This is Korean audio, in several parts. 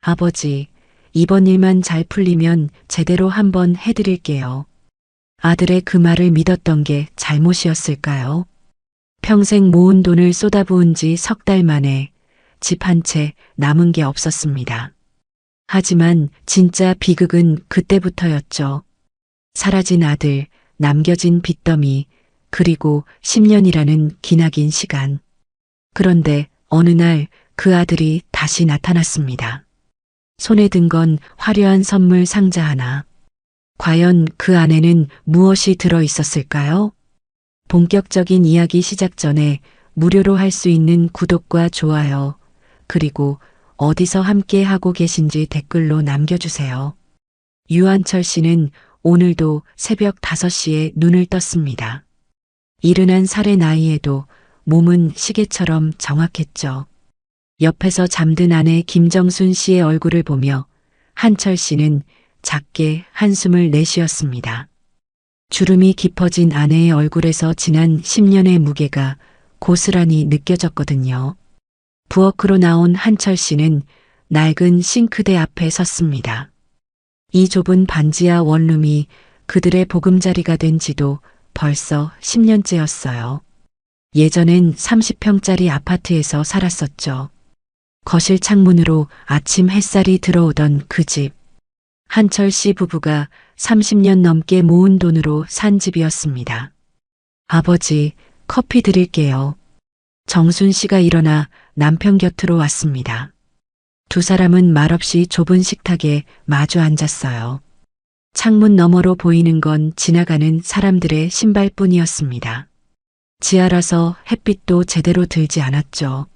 아버지, 이번 일만 잘 풀리면 제대로 한번 해드릴게요. 아들의 그 말을 믿었던 게 잘못이었을까요? 평생 모은 돈을 쏟아부은 지 석 달 만에 집 한 채 남은 게 없었습니다. 하지만 진짜 비극은 그때부터였죠. 사라진 아들, 남겨진 빚더미, 그리고 10년이라는 기나긴 시간. 그런데 어느 날 그 아들이 다시 나타났습니다. 손에 든 건 화려한 선물 상자 하나. 과연 그 안에는 무엇이 들어 있었을까요? 본격적인 이야기 시작 전에 무료로 할 수 있는 구독과 좋아요, 그리고 어디서 함께 하고 계신지 댓글로 남겨주세요. 유한철 씨는 오늘도 새벽 5시에 눈을 떴습니다. 이른한 살의 나이에도 몸은 시계처럼 정확했죠. 옆에서 잠든 아내 김정순 씨의 얼굴을 보며 한철 씨는 작게 한숨을 내쉬었습니다. 주름이 깊어진 아내의 얼굴에서 지난 10년의 무게가 고스란히 느껴졌거든요. 부엌으로 나온 한철 씨는 낡은 싱크대 앞에 섰습니다. 이 좁은 반지하 원룸이 그들의 보금자리가 된 지도 벌써 10년째였어요. 예전엔 30평짜리 아파트에서 살았었죠. 거실 창문으로 아침 햇살이 들어오던 그 집. 한철 씨 부부가 30년 넘게 모은 돈으로 산 집이었습니다. 아버지, 커피 드릴게요. 정순 씨가 일어나 남편 곁으로 왔습니다. 두 사람은 말없이 좁은 식탁에 마주 앉았어요. 창문 너머로 보이는 건 지나가는 사람들의 신발뿐이었습니다. 지하라서 햇빛도 제대로 들지 않았죠.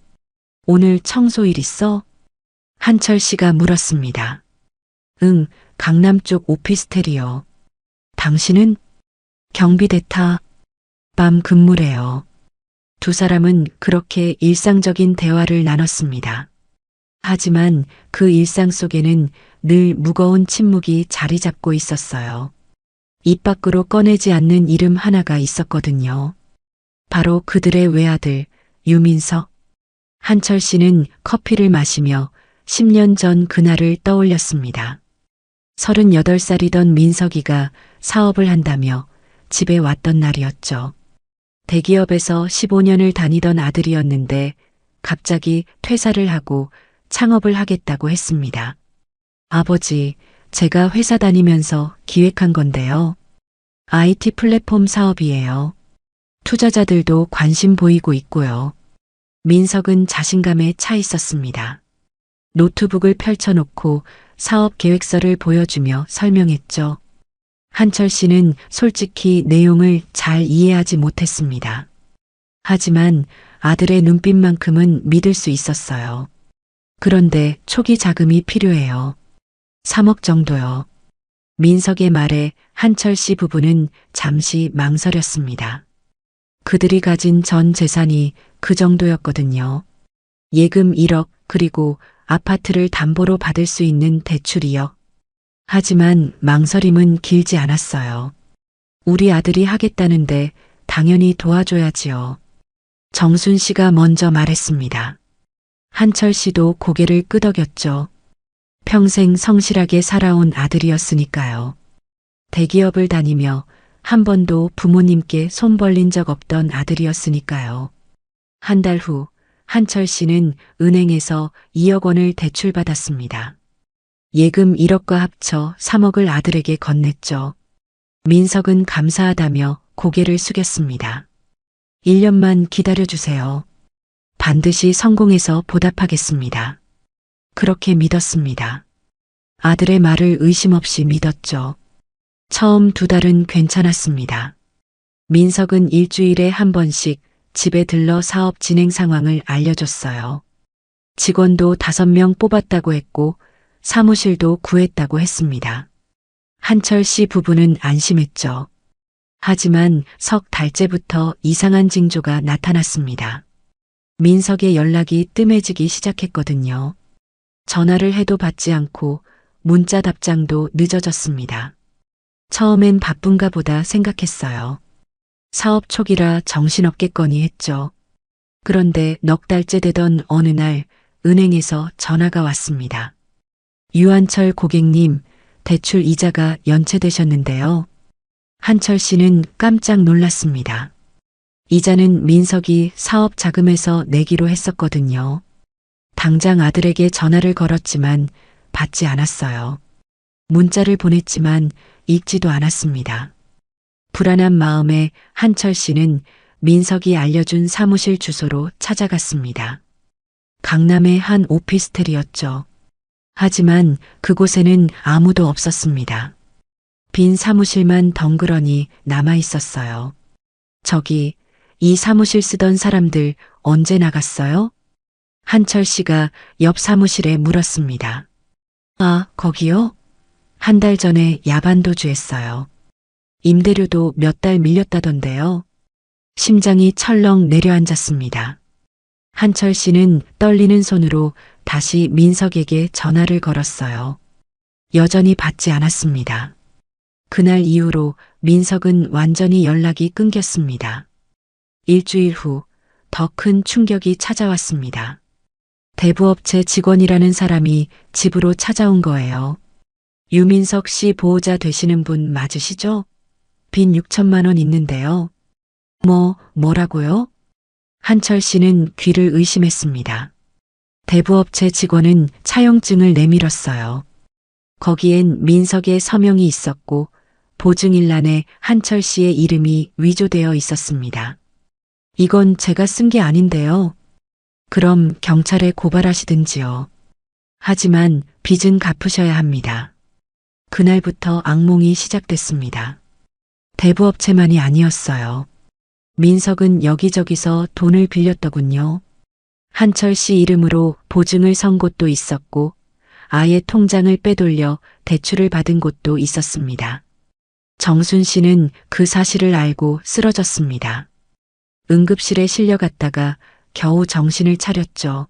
오늘 청소일 있어? 한철 씨가 물었습니다. 응, 강남 쪽 오피스텔이요. 당신은? 경비대타. 밤 근무래요. 두 사람은 그렇게 일상적인 대화를 나눴습니다. 하지만 그 일상 속에는 늘 무거운 침묵이 자리 잡고 있었어요. 입 밖으로 꺼내지 않는 이름 하나가 있었거든요. 바로 그들의 외아들, 유민석. 한철 씨는 커피를 마시며 10년 전 그날을 떠올렸습니다. 38살이던 민석이가 사업을 한다며 집에 왔던 날이었죠. 대기업에서 15년을 다니던 아들이었는데 갑자기 퇴사를 하고 창업을 하겠다고 했습니다. 아버지, 제가 회사 다니면서 기획한 건데요. IT 플랫폼 사업이에요. 투자자들도 관심 보이고 있고요. 민석은 자신감에 차 있었습니다. 노트북을 펼쳐놓고 사업 계획서를 보여주며 설명했죠. 한철 씨는 솔직히 내용을 잘 이해하지 못했습니다. 하지만 아들의 눈빛만큼은 믿을 수 있었어요. 그런데 초기 자금이 필요해요. 3억 정도요. 민석의 말에 한철 씨 부부는 잠시 망설였습니다. 그들이 가진 전 재산이 그 정도였거든요. 예금 1억, 그리고 아파트를 담보로 받을 수 있는 대출이요. 하지만 망설임은 길지 않았어요. 우리 아들이 하겠다는데 당연히 도와줘야지요. 정순 씨가 먼저 말했습니다. 한철 씨도 고개를 끄덕였죠. 평생 성실하게 살아온 아들이었으니까요. 대기업을 다니며 한 번도 부모님께 손 벌린 적 없던 아들이었으니까요. 한 달 후 한철 씨는 은행에서 2억 원을 대출받았습니다. 예금 1억과 합쳐 3억을 아들에게 건넸죠. 민석은 감사하다며 고개를 숙였습니다. 1년만 기다려주세요. 반드시 성공해서 보답하겠습니다. 그렇게 믿었습니다. 아들의 말을 의심 없이 믿었죠. 처음 2달은 괜찮았습니다. 민석은 일주일에 한 번씩 집에 들러 사업 진행 상황을 알려줬어요. 직원도 5명 뽑았다고 했고 사무실도 구했다고 했습니다. 한철 씨 부부는 안심했죠. 하지만 석 달째부터 이상한 징조가 나타났습니다. 민석의 연락이 뜸해지기 시작했거든요. 전화를 해도 받지 않고 문자 답장도 늦어졌습니다. 처음엔 바쁜가 보다 생각했어요. 사업 초기라 정신없겠거니 했죠. 그런데 넉 달째 되던 어느 날 은행에서 전화가 왔습니다. 유한철 고객님, 대출 이자가 연체되셨는데요. 한철 씨는 깜짝 놀랐습니다. 이자는 민석이 사업 자금에서 내기로 했었거든요. 당장 아들에게 전화를 걸었지만 받지 않았어요. 문자를 보냈지만 읽지도 않았습니다. 불안한 마음에 한철 씨는 민석이 알려준 사무실 주소로 찾아갔습니다. 강남의 한 오피스텔이었죠. 하지만 그곳에는 아무도 없었습니다. 빈 사무실만 덩그러니 남아 있었어요. 저기, 이 사무실 쓰던 사람들 언제 나갔어요? 한철 씨가 옆 사무실에 물었습니다. 아, 거기요? 한 달 전에 야반도주했어요. 임대료도 몇 달 밀렸다던데요. 심장이 철렁 내려앉았습니다. 한철 씨는 떨리는 손으로 다시 민석에게 전화를 걸었어요. 여전히 받지 않았습니다. 그날 이후로 민석은 완전히 연락이 끊겼습니다. 일주일 후 더 큰 충격이 찾아왔습니다. 대부업체 직원이라는 사람이 집으로 찾아온 거예요. 유민석 씨 보호자 되시는 분 맞으시죠? 빈 6천만 원 있는데요. 뭐라고요? 한철 씨는 귀를 의심했습니다. 대부업체 직원은 차용증을 내밀었어요. 거기엔 민석의 서명이 있었고 보증일란에 한철 씨의 이름이 위조되어 있었습니다. 이건 제가 쓴 게 아닌데요. 그럼 경찰에 고발하시든지요. 하지만 빚은 갚으셔야 합니다. 그날부터 악몽이 시작됐습니다. 대부업체만이 아니었어요. 민석은 여기저기서 돈을 빌렸더군요. 한철 씨 이름으로 보증을 선 곳도 있었고 아예 통장을 빼돌려 대출을 받은 곳도 있었습니다. 정순 씨는 그 사실을 알고 쓰러졌습니다. 응급실에 실려갔다가 겨우 정신을 차렸죠.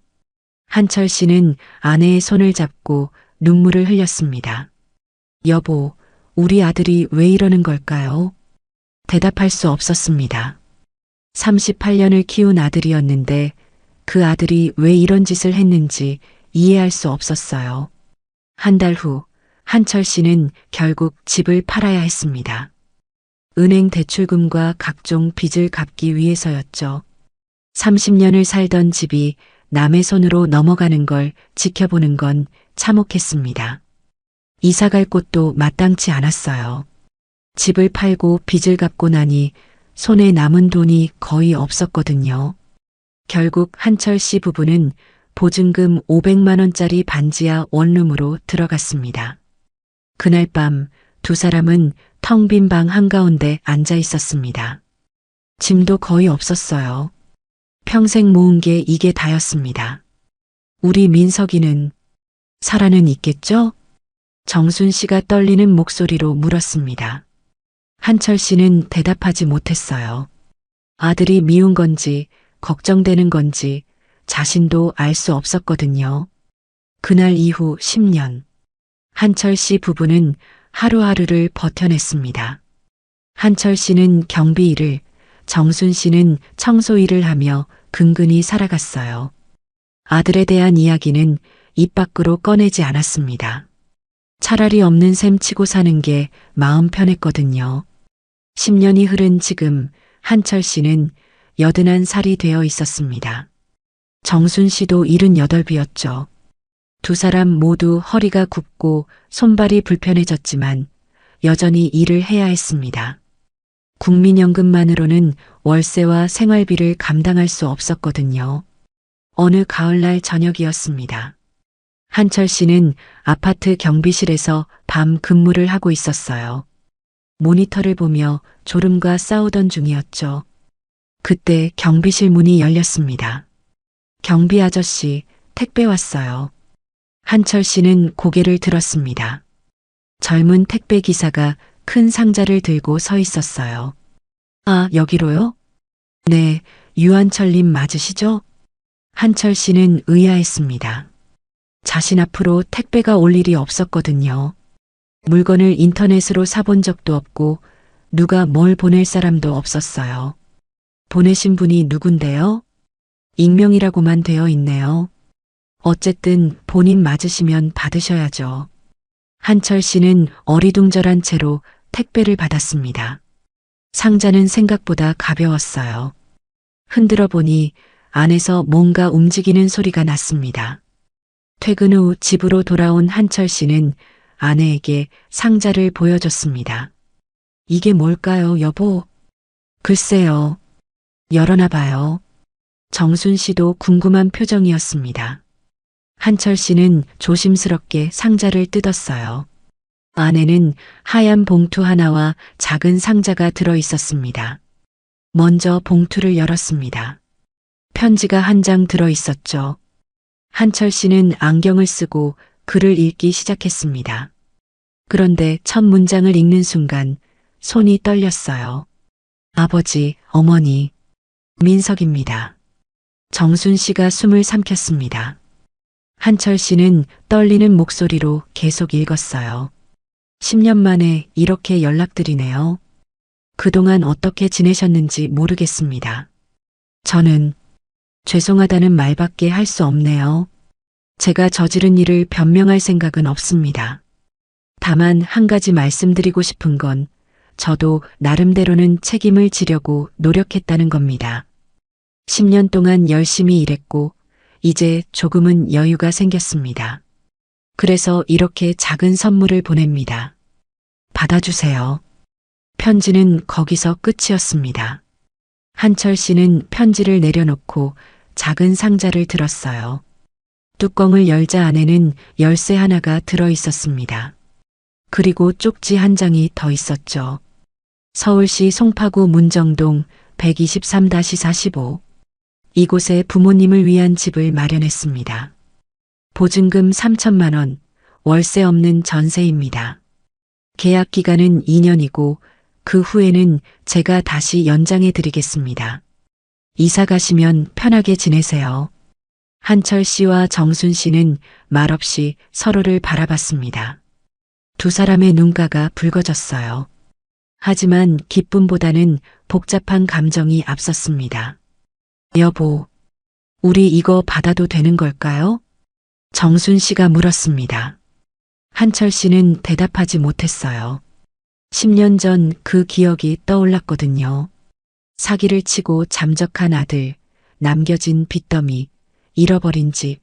한철 씨는 아내의 손을 잡고 눈물을 흘렸습니다. 여보, 우리 아들이 왜 이러는 걸까요? 대답할 수 없었습니다. 38년을 키운 아들이었는데 그 아들이 왜 이런 짓을 했는지 이해할 수 없었어요. 한 달 후 한철 씨는 결국 집을 팔아야 했습니다. 은행 대출금과 각종 빚을 갚기 위해서였죠. 30년을 살던 집이 남의 손으로 넘어가는 걸 지켜보는 건 참혹했습니다. 이사갈 곳도 마땅치 않았어요. 집을 팔고 빚을 갚고 나니 손에 남은 돈이 거의 없었거든요. 결국 한철 씨 부부는 보증금 500만 원짜리 반지하 원룸으로 들어갔습니다. 그날 밤 두 사람은 텅 빈 방 한가운데 앉아 있었습니다. 짐도 거의 없었어요. 평생 모은 게 이게 다였습니다. 우리 민석이는 살아는 있겠죠? 정순 씨가 떨리는 목소리로 물었습니다. 한철 씨는 대답하지 못했어요. 아들이 미운 건지 걱정되는 건지 자신도 알 수 없었거든요. 그날 이후 10년. 한철 씨 부부는 하루하루를 버텨냈습니다. 한철 씨는 경비 일을, 정순 씨는 청소 일을 하며 근근히 살아갔어요. 아들에 대한 이야기는 입 밖으로 꺼내지 않았습니다. 차라리 없는 셈 치고 사는 게 마음 편했거든요. 10년이 흐른 지금 한철 씨는 81살이 되어 있었습니다. 정순 씨도 78이었죠. 두 사람 모두 허리가 굽고 손발이 불편해졌지만 여전히 일을 해야 했습니다. 국민연금만으로는 월세와 생활비를 감당할 수 없었거든요. 어느 가을날 저녁이었습니다. 한철 씨는 아파트 경비실에서 밤 근무를 하고 있었어요. 모니터를 보며 졸음과 싸우던 중이었죠. 그때 경비실 문이 열렸습니다. 경비 아저씨, 택배 왔어요. 한철 씨는 고개를 들었습니다. 젊은 택배 기사가 큰 상자를 들고 서 있었어요. 아, 여기로요? 네, 유한철님 맞으시죠? 한철 씨는 의아했습니다. 자신 앞으로 택배가 올 일이 없었거든요. 물건을 인터넷으로 사본 적도 없고 누가 뭘 보낼 사람도 없었어요. 보내신 분이 누군데요? 익명이라고만 되어 있네요. 어쨌든 본인 맞으시면 받으셔야죠. 한철 씨는 어리둥절한 채로 택배를 받았습니다. 상자는 생각보다 가벼웠어요. 흔들어 보니 안에서 뭔가 움직이는 소리가 났습니다. 퇴근 후 집으로 돌아온 한철 씨는 아내에게 상자를 보여줬습니다. 이게 뭘까요, 여보? 글쎄요. 열어나 봐요. 정순 씨도 궁금한 표정이었습니다. 한철 씨는 조심스럽게 상자를 뜯었어요. 안에는 하얀 봉투 하나와 작은 상자가 들어 있었습니다. 먼저 봉투를 열었습니다. 편지가 한 장 들어 있었죠. 한철 씨는 안경을 쓰고 글을 읽기 시작했습니다. 그런데 첫 문장을 읽는 순간 손이 떨렸어요. 아버지, 어머니, 민석입니다. 정순 씨가 숨을 삼켰습니다. 한철 씨는 떨리는 목소리로 계속 읽었어요. 10년 만에 이렇게 연락드리네요. 그동안 어떻게 지내셨는지 모르겠습니다. 저는 죄송하다는 말밖에 할 수 없네요. 제가 저지른 일을 변명할 생각은 없습니다. 다만 한 가지 말씀드리고 싶은 건 저도 나름대로는 책임을 지려고 노력했다는 겁니다. 10년 동안 열심히 일했고 이제 조금은 여유가 생겼습니다. 그래서 이렇게 작은 선물을 보냅니다. 받아주세요. 편지는 거기서 끝이었습니다. 한철 씨는 편지를 내려놓고 작은 상자를 들었어요. 뚜껑을 열자 안에는 열쇠 하나가 들어 있었습니다. 그리고 쪽지 한 장이 더 있었죠. 서울시 송파구 문정동 123-45. 이곳에 부모님을 위한 집을 마련했습니다. 보증금 3천만 원, 월세 없는 전세입니다. 계약 기간은 2년이고 그 후에는 제가 다시 연장해 드리겠습니다. 이사 가시면 편하게 지내세요. 한철 씨와 정순 씨는 말없이 서로를 바라봤습니다. 두 사람의 눈가가 붉어졌어요. 하지만 기쁨보다는 복잡한 감정이 앞섰습니다. 여보, 우리 이거 받아도 되는 걸까요? 정순 씨가 물었습니다. 한철 씨는 대답하지 못했어요. 10년 전 그 기억이 떠올랐거든요. 사기를 치고 잠적한 아들, 남겨진 빚더미, 잃어버린 집.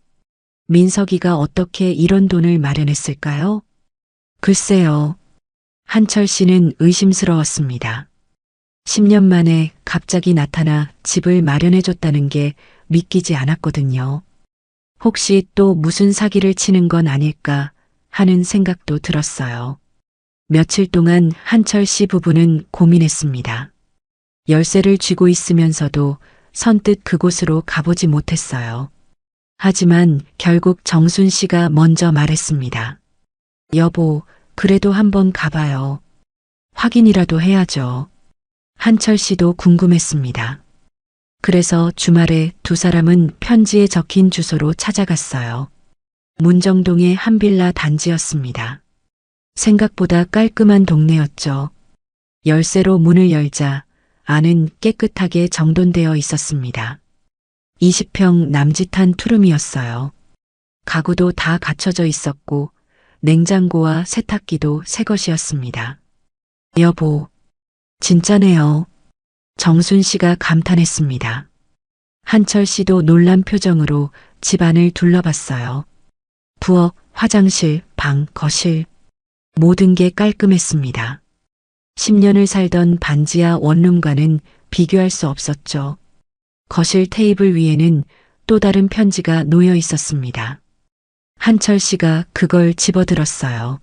민석이가 어떻게 이런 돈을 마련했을까요? 글쎄요. 한철 씨는 의심스러웠습니다. 10년 만에 갑자기 나타나 집을 마련해줬다는 게 믿기지 않았거든요. 혹시 또 무슨 사기를 치는 건 아닐까 하는 생각도 들었어요. 며칠 동안 한철 씨 부부는 고민했습니다. 열쇠를 쥐고 있으면서도 선뜻 그곳으로 가보지 못했어요. 하지만 결국 정순 씨가 먼저 말했습니다. 여보, 그래도 한번 가봐요. 확인이라도 해야죠. 한철 씨도 궁금했습니다. 그래서 주말에 두 사람은 편지에 적힌 주소로 찾아갔어요. 문정동의 한 빌라 단지였습니다. 생각보다 깔끔한 동네였죠. 열쇠로 문을 열자 안은 깨끗하게 정돈되어 있었습니다. 20평 남짓한 투룸이었어요. 가구도 다 갖춰져 있었고 냉장고와 세탁기도 새 것이었습니다. 여보, 진짜네요. 정순 씨가 감탄했습니다. 한철 씨도 놀란 표정으로 집안을 둘러봤어요. 부엌, 화장실, 방, 거실. 모든 게 깔끔했습니다. 10년을 살던 반지하 원룸과는 비교할 수 없었죠. 거실 테이블 위에는 또 다른 편지가 놓여 있었습니다. 한철 씨가 그걸 집어들었어요.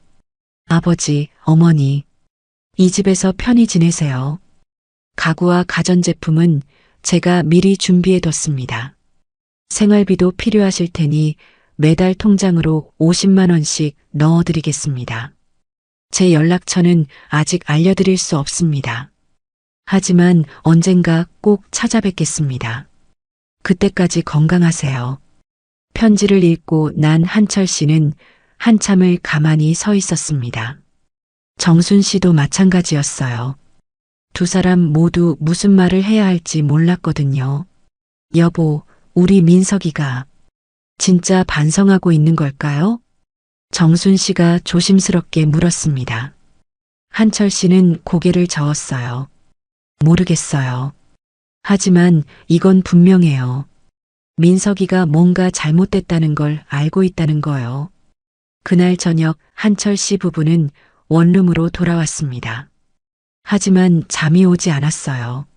아버지, 어머니, 이 집에서 편히 지내세요. 가구와 가전제품은 제가 미리 준비해뒀습니다. 생활비도 필요하실 테니 매달 통장으로 50만 원씩 넣어드리겠습니다. 제 연락처는 아직 알려드릴 수 없습니다. 하지만 언젠가 꼭 찾아뵙겠습니다. 그때까지 건강하세요. 편지를 읽고 난 한철 씨는 한참을 가만히 서 있었습니다. 정순 씨도 마찬가지였어요. 두 사람 모두 무슨 말을 해야 할지 몰랐거든요. 여보, 우리 민석이가 진짜 반성하고 있는 걸까요? 정순 씨가 조심스럽게 물었습니다. 한철 씨는 고개를 저었어요. 모르겠어요. 하지만 이건 분명해요. 민석이가 뭔가 잘못됐다는 걸 알고 있다는 거요. 그날 저녁 한철 씨 부부는 원룸으로 돌아왔습니다. 하지만 잠이 오지 않았어요.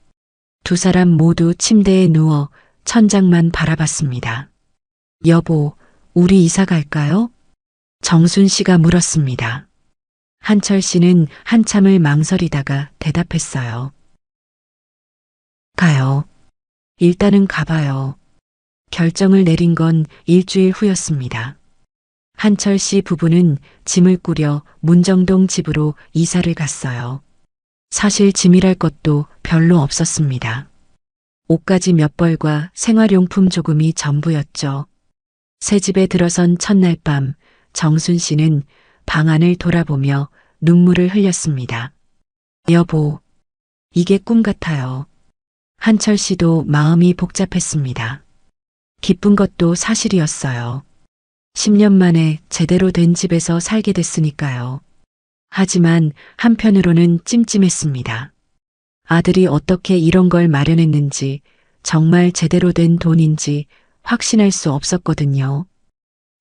두 사람 모두 침대에 누워 천장만 바라봤습니다. 여보, 우리 이사 갈까요? 정순 씨가 물었습니다. 한철 씨는 한참을 망설이다가 대답했어요. 가요. 일단은 가봐요. 결정을 내린 건 일주일 후였습니다. 한철 씨 부부는 짐을 꾸려 문정동 집으로 이사를 갔어요. 사실 짐이랄 것도 별로 없었습니다. 옷가지 몇 벌과 생활용품 조금이 전부였죠. 새 집에 들어선 첫날 밤 정순 씨는 방 안을 돌아보며 눈물을 흘렸습니다. 여보, 이게 꿈 같아요. 한철 씨도 마음이 복잡했습니다. 기쁜 것도 사실이었어요. 10년 만에 제대로 된 집에서 살게 됐으니까요. 하지만 한편으로는 찜찜했습니다. 아들이 어떻게 이런 걸 마련했는지, 정말 제대로 된 돈인지 확신할 수 없었거든요.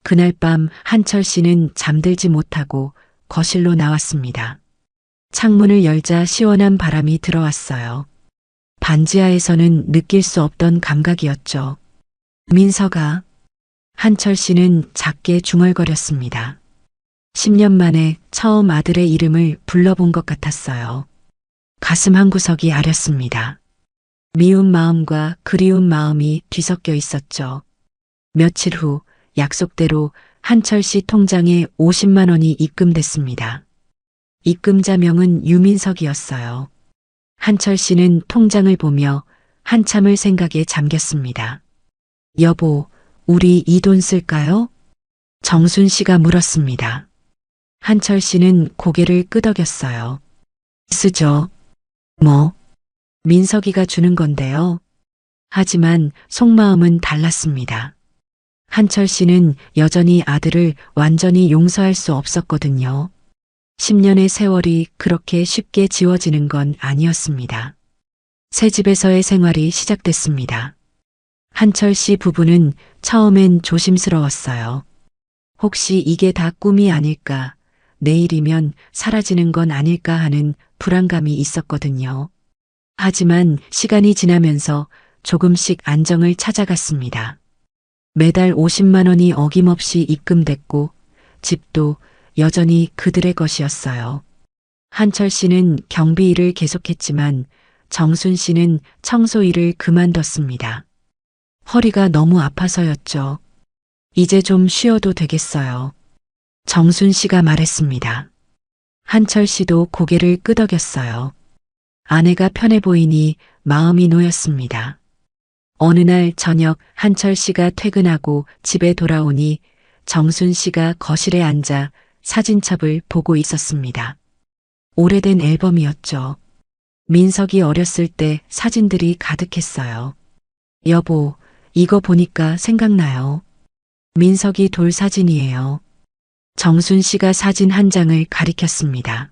그날 밤 한철 씨는 잠들지 못하고 거실로 나왔습니다. 창문을 열자 시원한 바람이 들어왔어요. 반지하에서는 느낄 수 없던 감각이었죠. 민서가. 한철 씨는 작게 중얼거렸습니다. 10년 만에 처음 아들의 이름을 불러본 것 같았어요. 가슴 한구석이 아렸습니다. 미운 마음과 그리운 마음이 뒤섞여 있었죠. 며칠 후 약속대로 한철 씨 통장에 50만 원이 입금됐습니다. 입금자 명은 유민석이었어요. 한철 씨는 통장을 보며 한참을 생각에 잠겼습니다. 여보, 우리 이 돈 쓸까요? 정순 씨가 물었습니다. 한철 씨는 고개를 끄덕였어요. 쓰죠. 뭐? 민석이가 주는 건데요. 하지만 속마음은 달랐습니다. 한철 씨는 여전히 아들을 완전히 용서할 수 없었거든요. 10년의 세월이 그렇게 쉽게 지워지는 건 아니었습니다. 새 집에서의 생활이 시작됐습니다. 한철 씨 부부는 처음엔 조심스러웠어요. 혹시 이게 다 꿈이 아닐까, 내일이면 사라지는 건 아닐까 하는 불안감이 있었거든요. 하지만 시간이 지나면서 조금씩 안정을 찾아갔습니다. 매달 50만 원이 어김없이 입금됐고 집도 여전히 그들의 것이었어요. 한철 씨는 경비 일을 계속했지만 정순 씨는 청소 일을 그만뒀습니다. 허리가 너무 아파서였죠. 이제 좀 쉬어도 되겠어요. 정순 씨가 말했습니다. 한철 씨도 고개를 끄덕였어요. 아내가 편해 보이니 마음이 놓였습니다. 어느 날 저녁 한철 씨가 퇴근하고 집에 돌아오니 정순 씨가 거실에 앉아 사진첩을 보고 있었습니다. 오래된 앨범이었죠. 민석이 어렸을 때 사진들이 가득했어요. 여보, 이거 보니까 생각나요. 민석이 돌 사진이에요. 정순 씨가 사진 한 장을 가리켰습니다.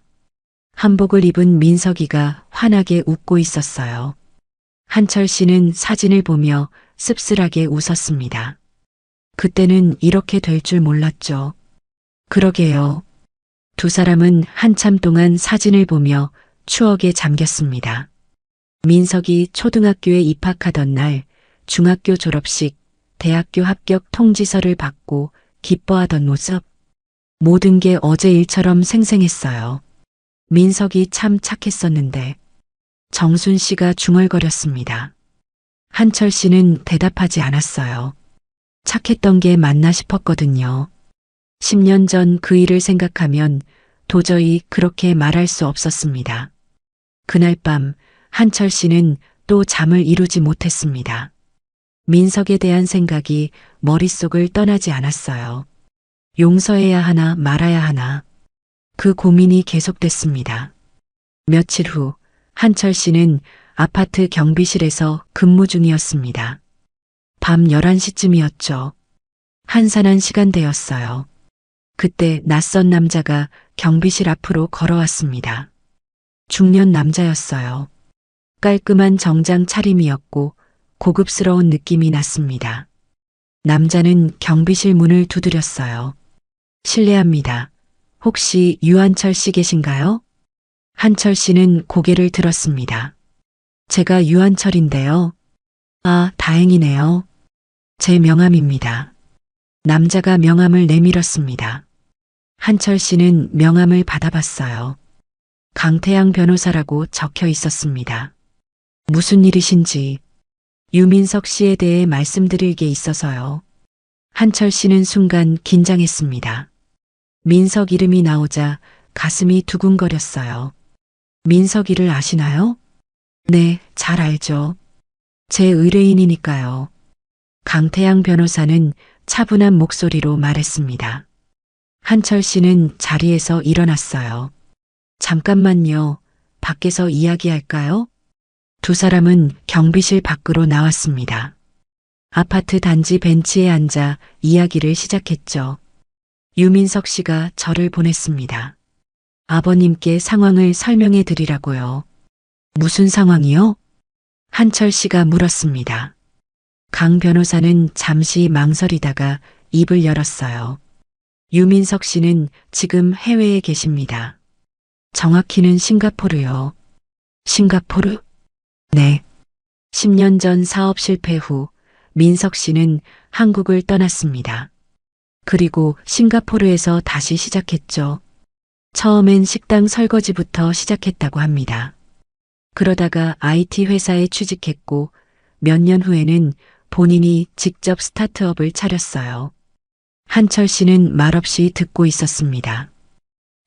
한복을 입은 민석이가 환하게 웃고 있었어요. 한철 씨는 사진을 보며 씁쓸하게 웃었습니다. 그때는 이렇게 될 줄 몰랐죠. 그러게요. 두 사람은 한참 동안 사진을 보며 추억에 잠겼습니다. 민석이 초등학교에 입학하던 날, 중학교 졸업식, 대학교 합격 통지서를 받고 기뻐하던 모습. 모든 게 어제 일처럼 생생했어요. 민석이 참 착했었는데. 정순 씨가 중얼거렸습니다. 한철 씨는 대답하지 않았어요. 착했던 게 맞나 싶었거든요. 10년 전 그 일을 생각하면 도저히 그렇게 말할 수 없었습니다. 그날 밤 한철 씨는 또 잠을 이루지 못했습니다. 민석에 대한 생각이 머릿속을 떠나지 않았어요. 용서해야 하나 말아야 하나. 그 고민이 계속됐습니다. 며칠 후 한철 씨는 아파트 경비실에서 근무 중이었습니다. 밤 11시쯤이었죠. 한산한 시간대였어요. 그때 낯선 남자가 경비실 앞으로 걸어왔습니다. 중년 남자였어요. 깔끔한 정장 차림이었고 고급스러운 느낌이 났습니다. 남자는 경비실 문을 두드렸어요. 실례합니다. 혹시 유한철 씨 계신가요? 한철 씨는 고개를 들었습니다. 제가 유한철인데요. 아, 다행이네요. 제 명함입니다. 남자가 명함을 내밀었습니다. 한철 씨는 명함을 받아봤어요. 강태양 변호사라고 적혀 있었습니다. 무슨 일이신지 유민석 씨에 대해 말씀드릴 게 있어서요. 한철 씨는 순간 긴장했습니다. 민석 이름이 나오자 가슴이 두근거렸어요. 민석이를 아시나요? 네, 잘 알죠. 제 의뢰인이니까요. 강태양 변호사는 차분한 목소리로 말했습니다. 한철 씨는 자리에서 일어났어요. 잠깐만요. 밖에서 이야기할까요? 두 사람은 경비실 밖으로 나왔습니다. 아파트 단지 벤치에 앉아 이야기를 시작했죠. 유민석 씨가 저를 보냈습니다. 아버님께 상황을 설명해 드리라고요. 무슨 상황이요? 한철 씨가 물었습니다. 강 변호사는 잠시 망설이다가 입을 열었어요. 유민석 씨는 지금 해외에 계십니다. 정확히는 싱가포르요. 싱가포르? 네. 10년 전 사업 실패 후 민석 씨는 한국을 떠났습니다. 그리고 싱가포르에서 다시 시작했죠. 처음엔 식당 설거지부터 시작했다고 합니다. 그러다가 IT 회사에 취직했고 몇 년 후에는 본인이 직접 스타트업을 차렸어요. 한철 씨는 말없이 듣고 있었습니다.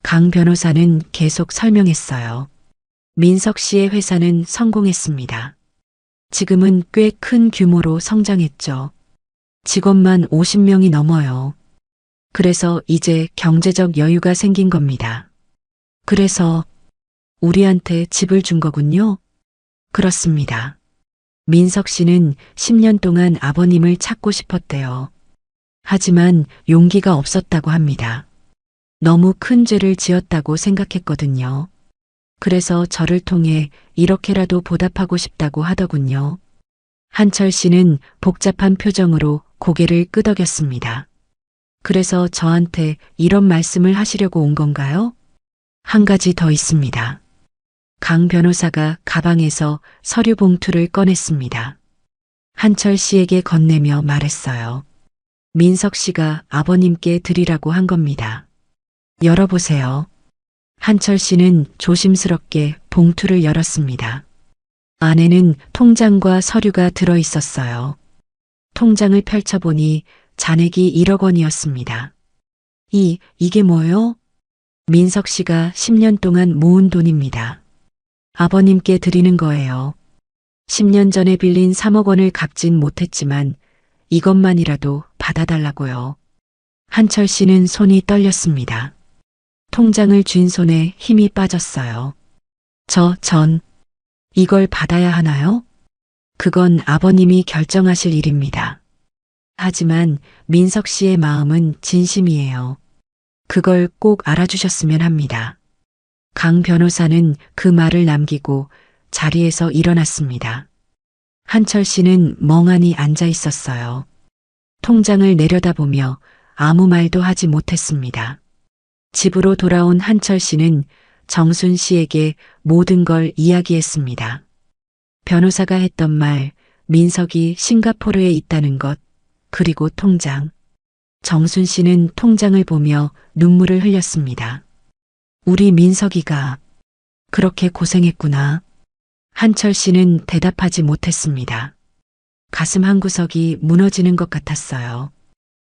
강 변호사는 계속 설명했어요. 민석 씨의 회사는 성공했습니다. 지금은 꽤 큰 규모로 성장했죠. 직원만 50명이 넘어요. 그래서 이제 경제적 여유가 생긴 겁니다. 그래서 우리한테 집을 준 거군요? 그렇습니다. 민석 씨는 10년 동안 아버님을 찾고 싶었대요. 하지만 용기가 없었다고 합니다. 너무 큰 죄를 지었다고 생각했거든요. 그래서 저를 통해 이렇게라도 보답하고 싶다고 하더군요. 한철 씨는 복잡한 표정으로 고개를 끄덕였습니다. 그래서 저한테 이런 말씀을 하시려고 온 건가요? 한 가지 더 있습니다. 강 변호사가 가방에서 서류 봉투를 꺼냈습니다. 한철 씨에게 건네며 말했어요. 민석 씨가 아버님께 드리라고 한 겁니다. 열어보세요. 한철 씨는 조심스럽게 봉투를 열었습니다. 안에는 통장과 서류가 들어 있었어요. 통장을 펼쳐보니 잔액이 1억 원이었습니다. 이게 뭐요? 민석 씨가 10년 동안 모은 돈입니다. 아버님께 드리는 거예요. 10년 전에 빌린 3억 원을 갚진 못했지만 이것만이라도 받아달라고요. 한철 씨는 손이 떨렸습니다. 통장을 쥔 손에 힘이 빠졌어요. 이걸 받아야 하나요? 그건 아버님이 결정하실 일입니다. 하지만 민석 씨의 마음은 진심이에요. 그걸 꼭 알아주셨으면 합니다. 강 변호사는 그 말을 남기고 자리에서 일어났습니다. 한철 씨는 멍하니 앉아 있었어요. 통장을 내려다보며 아무 말도 하지 못했습니다. 집으로 돌아온 한철 씨는 정순 씨에게 모든 걸 이야기했습니다. 변호사가 했던 말, 민석이 싱가포르에 있다는 것, 그리고 통장. 정순 씨는 통장을 보며 눈물을 흘렸습니다. 우리 민석이가 그렇게 고생했구나. 한철 씨는 대답하지 못했습니다. 가슴 한구석이 무너지는 것 같았어요.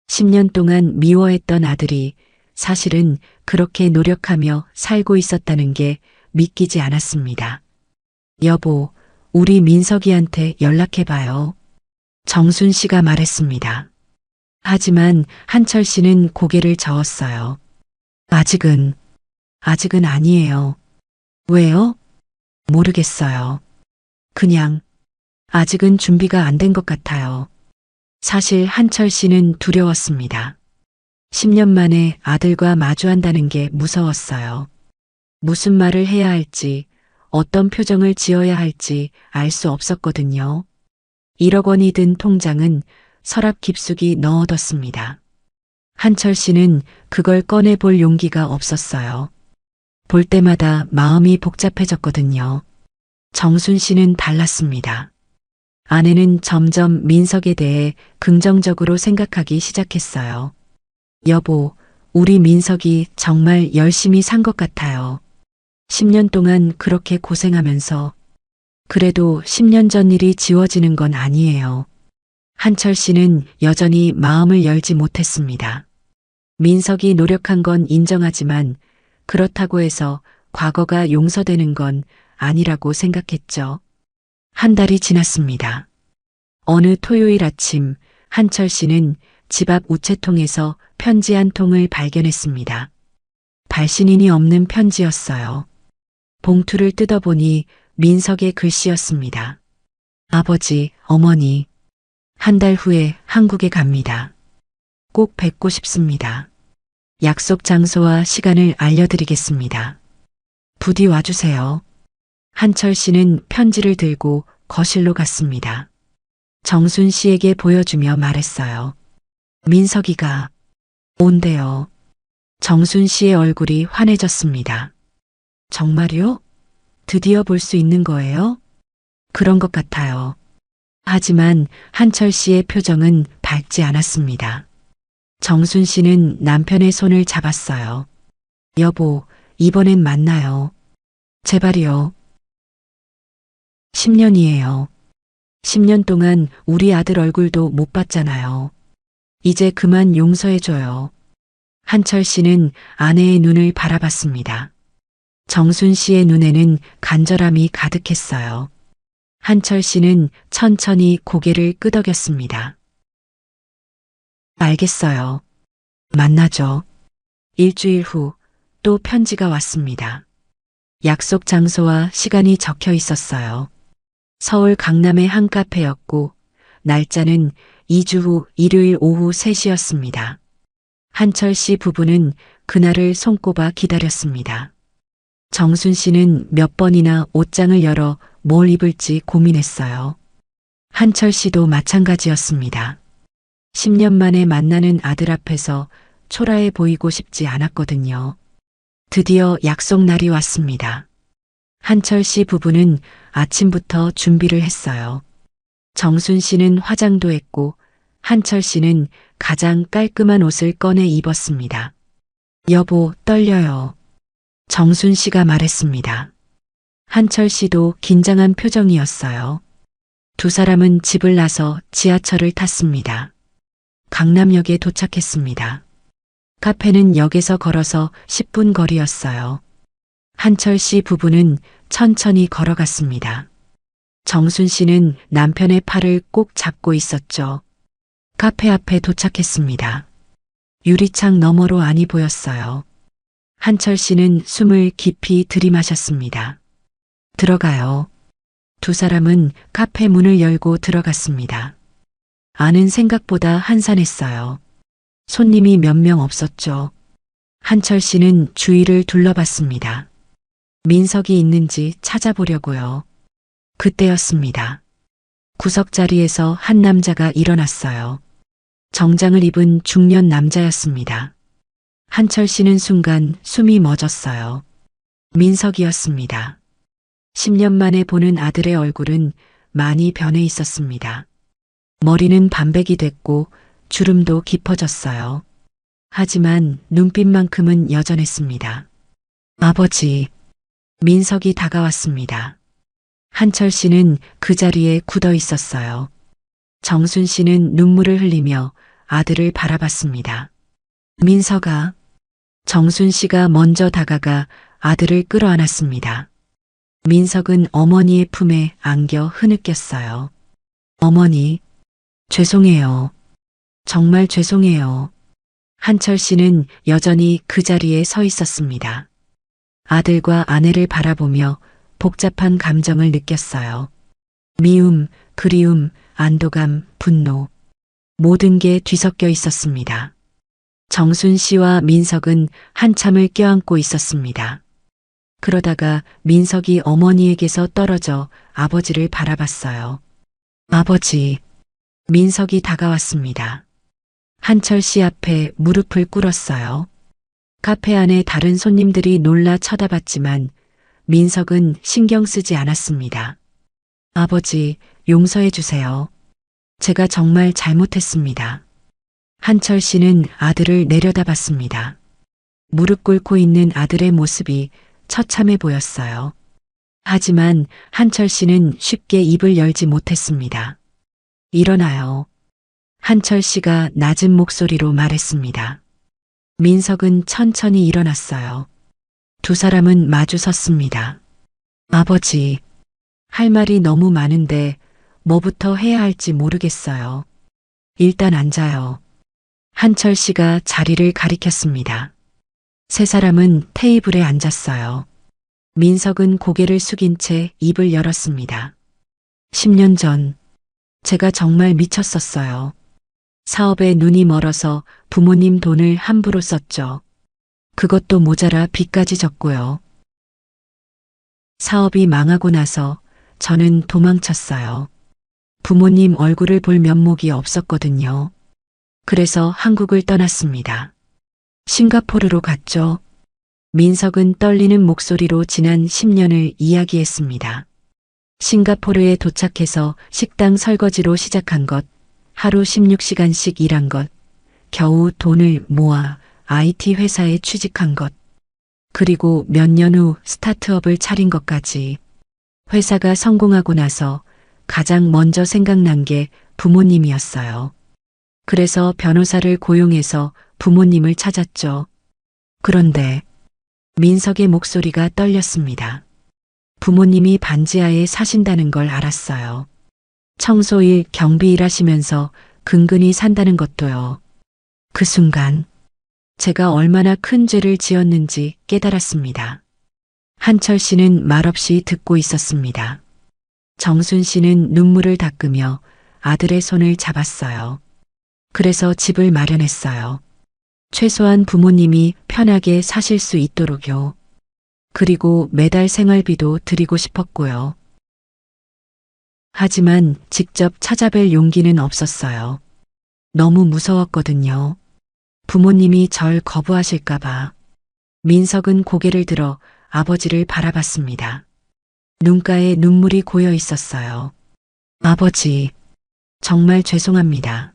10년 동안 미워했던 아들이 사실은 그렇게 노력하며 살고 있었다는 게 믿기지 않았습니다. 여보, 우리 민석이한테 연락해봐요. 정순 씨가 말했습니다. 하지만 한철 씨는 고개를 저었어요. 아직은 아니에요. 왜요? 모르겠어요. 그냥 아직은 준비가 안 된 것 같아요. 사실 한철 씨는 두려웠습니다. 10년 만에 아들과 마주한다는 게 무서웠어요. 무슨 말을 해야 할지, 어떤 표정을 지어야 할지 알 수 없었거든요. 1억 원이 든 통장은 서랍 깊숙이 넣어뒀습니다. 한철 씨는 그걸 꺼내볼 용기가 없었어요. 볼 때마다 마음이 복잡해졌거든요. 정순 씨는 달랐습니다. 아내는 점점 민석에 대해 긍정적으로 생각하기 시작했어요. 여보, 우리 민석이 정말 열심히 산 것 같아요. 10년 동안 그렇게 고생하면서 그래도 10년 전 일이 지워지는 건 아니에요. 한철 씨는 여전히 마음을 열지 못했습니다. 민석이 노력한 건 인정하지만 그렇다고 해서 과거가 용서되는 건 아니라고 생각했죠. 한 달이 지났습니다. 어느 토요일 아침 한철 씨는 집 앞 우체통에서 편지 한 통을 발견했습니다. 발신인이 없는 편지였어요. 봉투를 뜯어보니 민석의 글씨였습니다. 아버지, 어머니, 한 달 후에 한국에 갑니다. 꼭 뵙고 싶습니다. 약속 장소와 시간을 알려드리겠습니다. 부디 와주세요. 한철 씨는 편지를 들고 거실로 갔습니다. 정순 씨에게 보여주며 말했어요. 민석이가 온대요. 정순 씨의 얼굴이 환해졌습니다. 정말요? 드디어 볼 수 있는 거예요? 그런 것 같아요. 하지만 한철 씨의 표정은 밝지 않았습니다. 정순 씨는 남편의 손을 잡았어요. 여보, 이번엔 만나요. 제발이요. 10년이에요. 10년 동안 우리 아들 얼굴도 못 봤잖아요. 이제 그만 용서해줘요. 한철 씨는 아내의 눈을 바라봤습니다. 정순 씨의 눈에는 간절함이 가득했어요. 한철 씨는 천천히 고개를 끄덕였습니다. 알겠어요. 만나죠. 일주일 후 또 편지가 왔습니다. 약속 장소와 시간이 적혀 있었어요. 서울 강남의 한 카페였고 날짜는 2주 후 일요일 오후 3시였습니다. 한철 씨 부부는 그날을 손꼽아 기다렸습니다. 정순 씨는 몇 번이나 옷장을 열어 뭘 입을지 고민했어요. 한철 씨도 마찬가지였습니다. 10년 만에 만나는 아들 앞에서 초라해 보이고 싶지 않았거든요. 드디어 약속 날이 왔습니다. 한철 씨 부부는 아침부터 준비를 했어요. 정순 씨는 화장도 했고 한철 씨는 가장 깔끔한 옷을 꺼내 입었습니다. 여보, 떨려요. 정순 씨가 말했습니다. 한철 씨도 긴장한 표정이었어요. 두 사람은 집을 나서 지하철을 탔습니다. 강남역에 도착했습니다. 카페는 역에서 걸어서 10분 거리였어요. 한철 씨 부부는 천천히 걸어갔습니다. 정순 씨는 남편의 팔을 꼭 잡고 있었죠. 카페 앞에 도착했습니다. 유리창 너머로 안이 보였어요. 한철 씨는 숨을 깊이 들이마셨습니다. 들어가요. 두 사람은 카페 문을 열고 들어갔습니다. 안은 생각보다 한산했어요. 손님이 몇 명 없었죠. 한철 씨는 주위를 둘러봤습니다. 민석이 있는지 찾아보려고요. 그때였습니다. 구석자리에서 한 남자가 일어났어요. 정장을 입은 중년 남자였습니다. 한철 씨는 순간 숨이 멎었어요. 민석이었습니다. 10년 만에 보는 아들의 얼굴은 많이 변해 있었습니다. 머리는 반백이 됐고 주름도 깊어졌어요. 하지만 눈빛만큼은 여전했습니다. 아버지, 민석이 다가왔습니다. 한철 씨는 그 자리에 굳어 있었어요. 정순 씨는 눈물을 흘리며 아들을 바라봤습니다. 민석아. 정순 씨가 먼저 다가가 아들을 끌어안았습니다. 민석은 어머니의 품에 안겨 흐느꼈어요. 어머니, 죄송해요. 정말 죄송해요. 한철 씨는 여전히 그 자리에 서 있었습니다. 아들과 아내를 바라보며 복잡한 감정을 느꼈어요. 미움, 그리움, 안도감, 분노. 모든 게 뒤섞여 있었습니다. 정순 씨와 민석은 한참을 껴안고 있었습니다. 그러다가 민석이 어머니에게서 떨어져 아버지를 바라봤어요. 아버지. 민석이 다가왔습니다. 한철 씨 앞에 무릎을 꿇었어요. 카페 안에 다른 손님들이 놀라 쳐다봤지만 민석은 신경 쓰지 않았습니다. 아버지, 용서해 주세요. 제가 정말 잘못했습니다. 한철 씨는 아들을 내려다봤습니다. 무릎 꿇고 있는 아들의 모습이 처참해 보였어요. 하지만 한철 씨는 쉽게 입을 열지 못했습니다. 일어나요. 한철 씨가 낮은 목소리로 말했습니다. 민석은 천천히 일어났어요. 두 사람은 마주 섰습니다. 아버지, 할 말이 너무 많은데 뭐부터 해야 할지 모르겠어요. 일단 앉아요. 한철 씨가 자리를 가리켰습니다. 세 사람은 테이블에 앉았어요. 민석은 고개를 숙인 채 입을 열었습니다. 10년 전, 제가 정말 미쳤었어요. 사업에 눈이 멀어서 부모님 돈을 함부로 썼죠. 그것도 모자라 빚까지 졌고요. 사업이 망하고 나서 저는 도망쳤어요. 부모님 얼굴을 볼 면목이 없었거든요. 그래서 한국을 떠났습니다. 싱가포르로 갔죠. 민석은 떨리는 목소리로 지난 10년을 이야기했습니다. 싱가포르에 도착해서 식당 설거지로 시작한 것, 하루 16시간씩 일한 것, 겨우 돈을 모아 IT 회사에 취직한 것, 그리고 몇 년 후 스타트업을 차린 것까지. 회사가 성공하고 나서 가장 먼저 생각난 게 부모님이었어요. 그래서 변호사를 고용해서 부모님을 찾았죠. 그런데 민석의 목소리가 떨렸습니다. 부모님이 반지하에 사신다는 걸 알았어요. 청소일, 경비일 하시면서 근근히 산다는 것도요. 그 순간 제가 얼마나 큰 죄를 지었는지 깨달았습니다. 한철 씨는 말없이 듣고 있었습니다. 정순 씨는 눈물을 닦으며 아들의 손을 잡았어요. 그래서 집을 마련했어요. 최소한 부모님이 편하게 사실 수 있도록요. 그리고 매달 생활비도 드리고 싶었고요. 하지만 직접 찾아뵐 용기는 없었어요. 너무 무서웠거든요. 부모님이 절 거부하실까봐. 민석은 고개를 들어 아버지를 바라봤습니다. 눈가에 눈물이 고여 있었어요. 아버지, 정말 죄송합니다.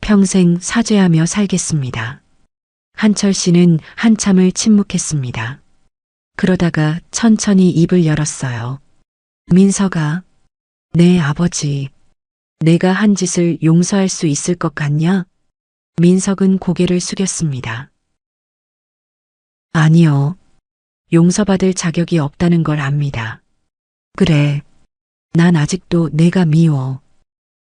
평생 사죄하며 살겠습니다. 한철 씨는 한참을 침묵했습니다. 그러다가 천천히 입을 열었어요. 민석아, 네 아버지, 내가 한 짓을 용서할 수 있을 것 같냐? 민석은 고개를 숙였습니다. 아니요. 용서받을 자격이 없다는 걸 압니다. 그래. 난 아직도 내가 미워.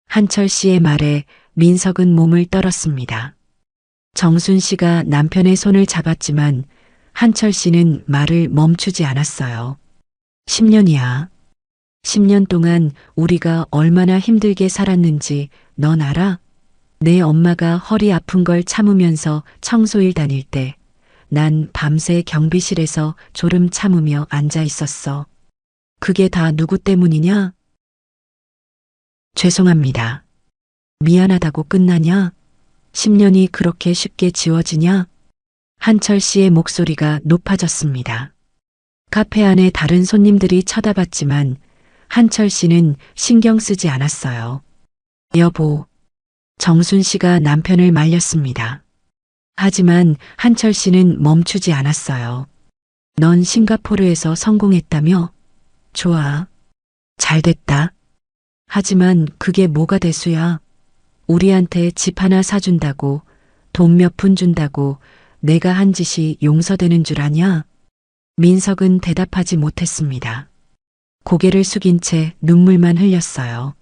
한철 씨의 말에 민석은 몸을 떨었습니다. 정순 씨가 남편의 손을 잡았지만 한철 씨는 말을 멈추지 않았어요. 10년이야. 10년 동안 우리가 얼마나 힘들게 살았는지 넌 알아? 내 엄마가 허리 아픈 걸 참으면서 청소일 다닐 때 난 밤새 경비실에서 졸음 참으며 앉아 있었어. 그게 다 누구 때문이냐? 죄송합니다. 미안하다고 끝나냐? 10년이 그렇게 쉽게 지워지냐? 한철 씨의 목소리가 높아졌습니다. 카페 안에 다른 손님들이 쳐다봤지만 한철 씨는 신경 쓰지 않았어요. 여보, 정순 씨가 남편을 말렸습니다. 하지만 한철 씨는 멈추지 않았어요. 넌 싱가포르에서 성공했다며? 좋아. 잘 됐다. 하지만 그게 뭐가 대수야? 우리한테 집 하나 사준다고, 돈 몇 푼 준다고 내가 한 짓이 용서되는 줄 아냐? 민석은 대답하지 못했습니다. 고개를 숙인 채 눈물만 흘렸어요.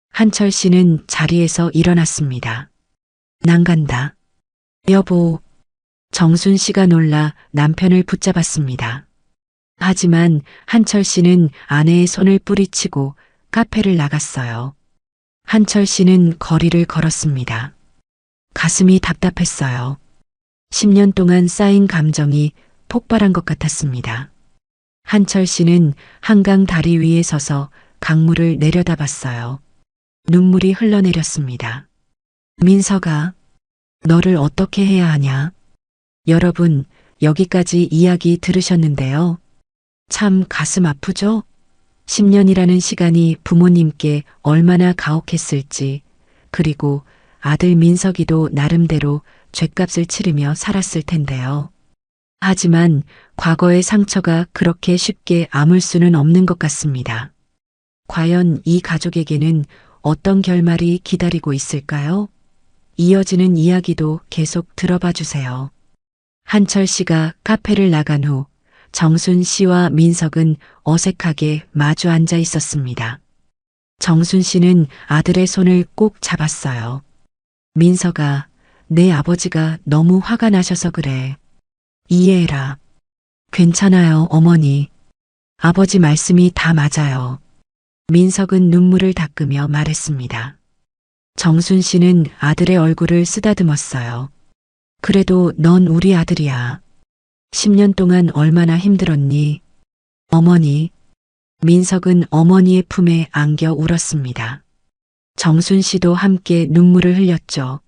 한철 씨는 자리에서 일어났습니다. 난 간다. 여보, 정순 씨가 놀라 남편을 붙잡았습니다. 하지만 한철 씨는 아내의 손을 뿌리치고 카페를 나갔어요. 한철 씨는 거리를 걸었습니다. 가슴이 답답했어요. 10년 동안 쌓인 감정이 폭발한 것 같았습니다. 한철 씨는 한강 다리 위에 서서 강물을 내려다봤어요. 눈물이 흘러내렸습니다. 민서가, 너를 어떻게 해야 하냐? 여러분, 여기까지 이야기 들으셨는데요. 참 가슴 아프죠? 10년이라는 시간이 부모님께 얼마나 가혹했을지, 그리고 아들 민석이도 나름대로 죗값을 치르며 살았을 텐데요. 하지만 과거의 상처가 그렇게 쉽게 아물 수는 없는 것 같습니다. 과연 이 가족에게는 어떤 결말이 기다리고 있을까요? 이어지는 이야기도 계속 들어봐 주세요. 한철 씨가 카페를 나간 후 정순 씨와 민석은 어색하게 마주 앉아 있었습니다. 정순 씨는 아들의 손을 꼭 잡았어요. 민석아, 내 아버지가 너무 화가 나셔서 그래. 이해해라. 괜찮아요, 어머니. 아버지 말씀이 다 맞아요. 민석은 눈물을 닦으며 말했습니다. 정순 씨는 아들의 얼굴을 쓰다듬었어요. 그래도 넌 우리 아들이야. 10년 동안 얼마나 힘들었니? 어머니. 민석은 어머니의 품에 안겨 울었습니다. 정순 씨도 함께 눈물을 흘렸죠.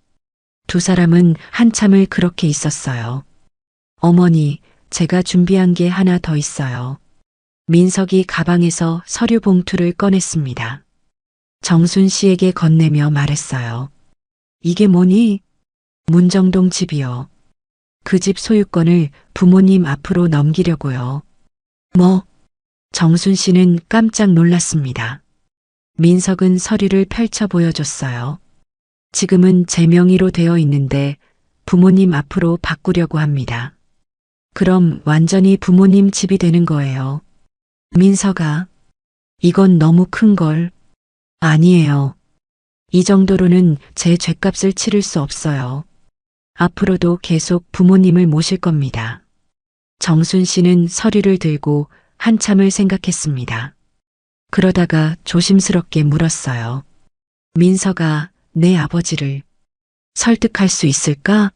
두 사람은 한참을 그렇게 있었어요. 어머니, 제가 준비한 게 하나 더 있어요. 민석이 가방에서 서류 봉투를 꺼냈습니다. 정순 씨에게 건네며 말했어요. 이게 뭐니? 문정동 집이요. 그 집 소유권을 부모님 앞으로 넘기려고요. 뭐? 정순 씨는 깜짝 놀랐습니다. 민석은 서류를 펼쳐 보여줬어요. 지금은 제 명의로 되어 있는데 부모님 앞으로 바꾸려고 합니다. 그럼 완전히 부모님 집이 되는 거예요. 민석아, 이건 너무 큰 걸. 아니에요. 이 정도로는 제 죗값을 치를 수 없어요. 앞으로도 계속 부모님을 모실 겁니다. 정순 씨는 서류를 들고 한참을 생각했습니다. 그러다가 조심스럽게 물었어요. 민석아, 내 아버지를 설득할 수 있을까?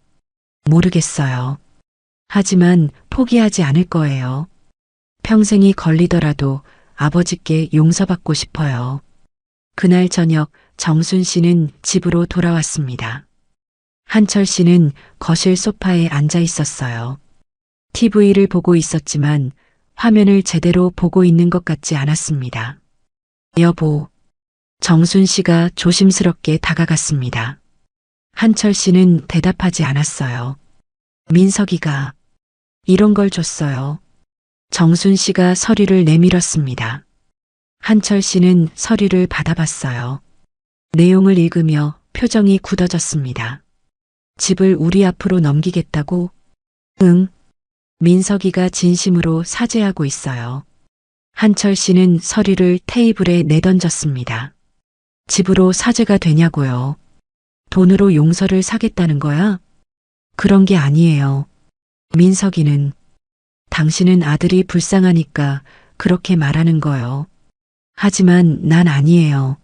모르겠어요. 하지만 포기하지 않을 거예요. 평생이 걸리더라도 아버지께 용서받고 싶어요. 그날 저녁 정순 씨는 집으로 돌아왔습니다. 한철 씨는 거실 소파에 앉아 있었어요. TV를 보고 있었지만 화면을 제대로 보고 있는 것 같지 않았습니다. 여보, 정순 씨가 조심스럽게 다가갔습니다. 한철 씨는 대답하지 않았어요. 민석이가 이런 걸 줬어요. 정순 씨가 서류를 내밀었습니다. 한철 씨는 서류를 받아봤어요. 내용을 읽으며 표정이 굳어졌습니다. 집을 우리 앞으로 넘기겠다고? 응. 민석이가 진심으로 사죄하고 있어요. 한철 씨는 서류를 테이블에 내던졌습니다. 집으로 사죄가 되냐고요. 돈으로 용서를 사겠다는 거야? 그런 게 아니에요. 민석이는 당신은 아들이 불쌍하니까 그렇게 말하는 거요. 하지만 난 아니에요.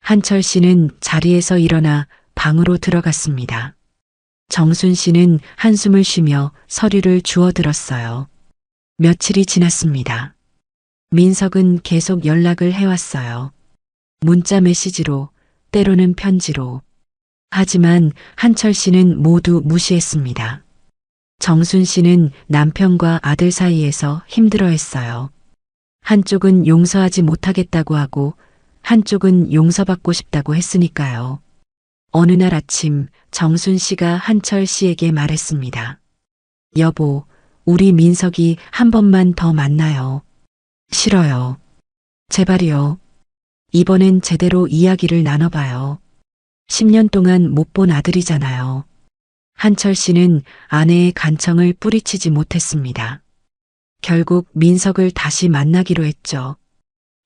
한철 씨는 자리에서 일어나 방으로 들어갔습니다. 정순 씨는 한숨을 쉬며 서류를 주워들었어요. 며칠이 지났습니다. 민석은 계속 연락을 해왔어요. 문자 메시지로, 때로는 편지로. 하지만 한철 씨는 모두 무시했습니다. 정순 씨는 남편과 아들 사이에서 힘들어했어요. 한쪽은 용서하지 못하겠다고 하고 한쪽은 용서받고 싶다고 했으니까요. 어느 날 아침 정순 씨가 한철 씨에게 말했습니다. 여보, 우리 민석이 한 번만 더 만나요. 싫어요. 제발이요. 이번엔 제대로 이야기를 나눠봐요. 10년 동안 못 본 아들이잖아요. 한철 씨는 아내의 간청을 뿌리치지 못했습니다. 결국 민석을 다시 만나기로 했죠.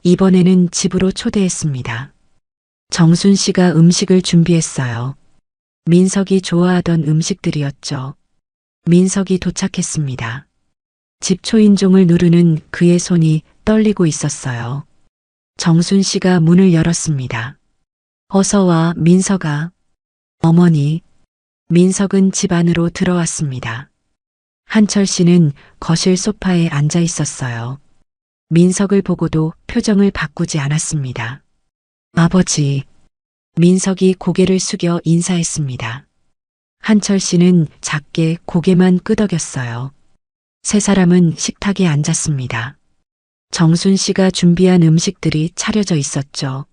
이번에는 집으로 초대했습니다. 정순 씨가 음식을 준비했어요. 민석이 좋아하던 음식들이었죠. 민석이 도착했습니다. 집 초인종을 누르는 그의 손이 떨리고 있었어요. 정순 씨가 문을 열었습니다. 어서 와, 민석아. 어머니. 민석은 집 안으로 들어왔습니다. 한철 씨는 거실 소파에 앉아 있었어요. 민석을 보고도 표정을 바꾸지 않았습니다. 아버지. 민석이 고개를 숙여 인사했습니다. 한철 씨는 작게 고개만 끄덕였어요. 세 사람은 식탁에 앉았습니다. 정순 씨가 준비한 음식들이 차려져 있었죠.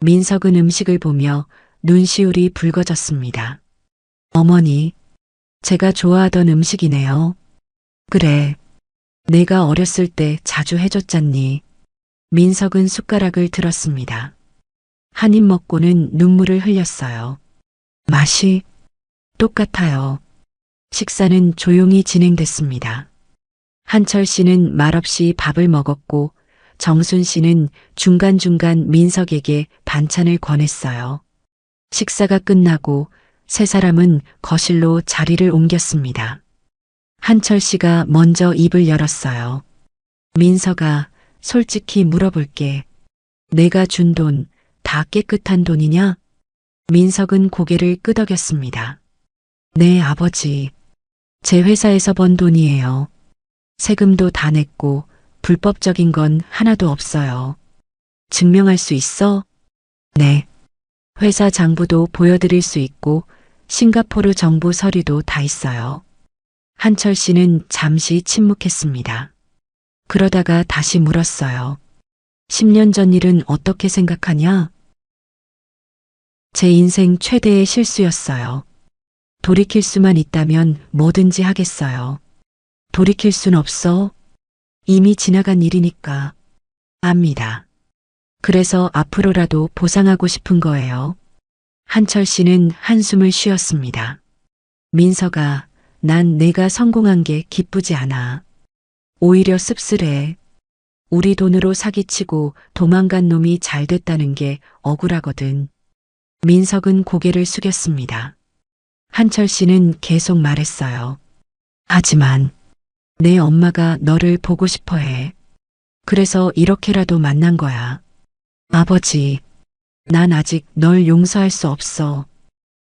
민석은 음식을 보며 눈시울이 붉어졌습니다. 어머니, 제가 좋아하던 음식이네요. 그래, 내가 어렸을 때 자주 해줬잖니. 민석은 숟가락을 들었습니다. 한 입 먹고는 눈물을 흘렸어요. 맛이 똑같아요. 식사는 조용히 진행됐습니다. 한철 씨는 말없이 밥을 먹었고 정순 씨는 중간중간 민석에게 반찬을 권했어요. 식사가 끝나고 세 사람은 거실로 자리를 옮겼습니다. 한철 씨가 먼저 입을 열었어요. 민석아, 솔직히 물어볼게. 내가 준 돈 다 깨끗한 돈이냐? 민석은 고개를 끄덕였습니다. 네, 아버지. 제 회사에서 번 돈이에요. 세금도 다 냈고 불법적인 건 하나도 없어요. 증명할 수 있어? 네. 회사 장부도 보여드릴 수 있고 싱가포르 정부 서류도 다 있어요. 한철 씨는 잠시 침묵했습니다. 그러다가 다시 물었어요. 10년 전 일은 어떻게 생각하냐? 제 인생 최대의 실수였어요. 돌이킬 수만 있다면 뭐든지 하겠어요. 돌이킬 순 없어. 이미 지나간 일이니까. 압니다. 그래서 앞으로라도 보상하고 싶은 거예요. 한철 씨는 한숨을 쉬었습니다. 민석아, 난 내가 성공한 게 기쁘지 않아. 오히려 씁쓸해. 우리 돈으로 사기치고 도망간 놈이 잘 됐다는 게 억울하거든. 민석은 고개를 숙였습니다. 한철 씨는 계속 말했어요. 하지만 내 엄마가 너를 보고 싶어 해. 그래서 이렇게라도 만난 거야. 아버지, 난 아직 널 용서할 수 없어.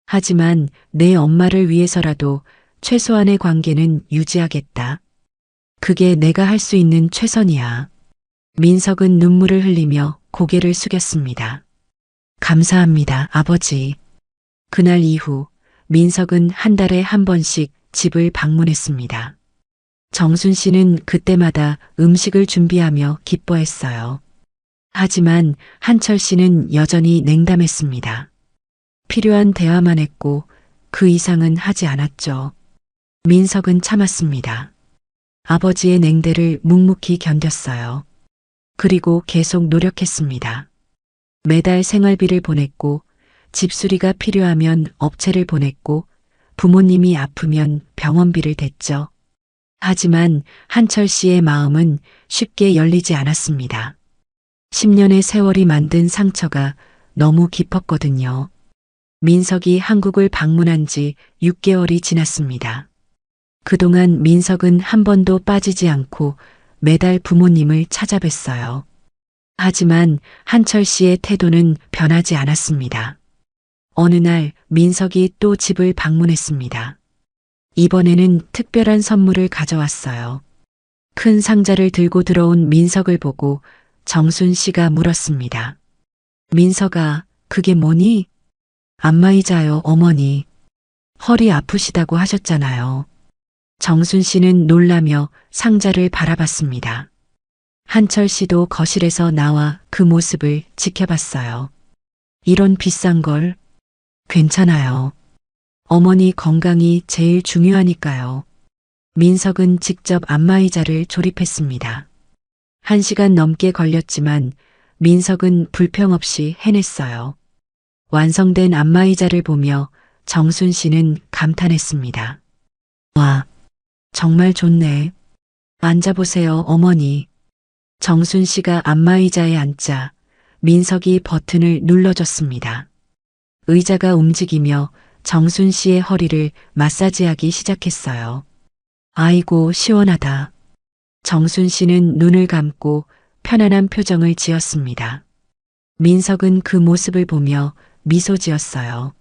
하지만 내 엄마를 위해서라도 최소한의 관계는 유지하겠다. 그게 내가 할 수 있는 최선이야. 민석은 눈물을 흘리며 고개를 숙였습니다. 감사합니다, 아버지. 그날 이후 민석은 한 달에 한 번씩 집을 방문했습니다. 정순 씨는 그때마다 음식을 준비하며 기뻐했어요. 하지만 한철 씨는 여전히 냉담했습니다. 필요한 대화만 했고 그 이상은 하지 않았죠. 민석은 참았습니다. 아버지의 냉대를 묵묵히 견뎠어요. 그리고 계속 노력했습니다. 매달 생활비를 보냈고 집수리가 필요하면 업체를 보냈고 부모님이 아프면 병원비를 댔죠. 하지만 한철 씨의 마음은 쉽게 열리지 않았습니다. 10년의 세월이 만든 상처가 너무 깊었거든요. 민석이 한국을 방문한 지 6개월이 지났습니다. 그동안 민석은 한 번도 빠지지 않고 매달 부모님을 찾아뵀어요. 하지만 한철 씨의 태도는 변하지 않았습니다. 어느 날 민석이 또 집을 방문했습니다. 이번에는 특별한 선물을 가져왔어요. 큰 상자를 들고 들어온 민석을 보고 정순 씨가 물었습니다. 민석아, 그게 뭐니? 안마의자요, 어머니. 허리 아프시다고 하셨잖아요. 정순 씨는 놀라며 상자를 바라봤습니다. 한철 씨도 거실에서 나와 그 모습을 지켜봤어요. 이런 비싼 걸 괜찮아요. 어머니 건강이 제일 중요하니까요. 민석은 직접 안마의자를 조립했습니다. 1시간 넘게 걸렸지만 민석은 불평 없이 해냈어요. 완성된 안마의자를 보며 정순 씨는 감탄했습니다. 와, 정말 좋네. 앉아보세요, 어머니. 정순 씨가 안마의자에 앉자 민석이 버튼을 눌러줬습니다. 의자가 움직이며 정순 씨의 허리를 마사지하기 시작했어요. 아이고, 시원하다. 정순 씨는 눈을 감고 편안한 표정을 지었습니다. 민석은 그 모습을 보며 미소 지었어요.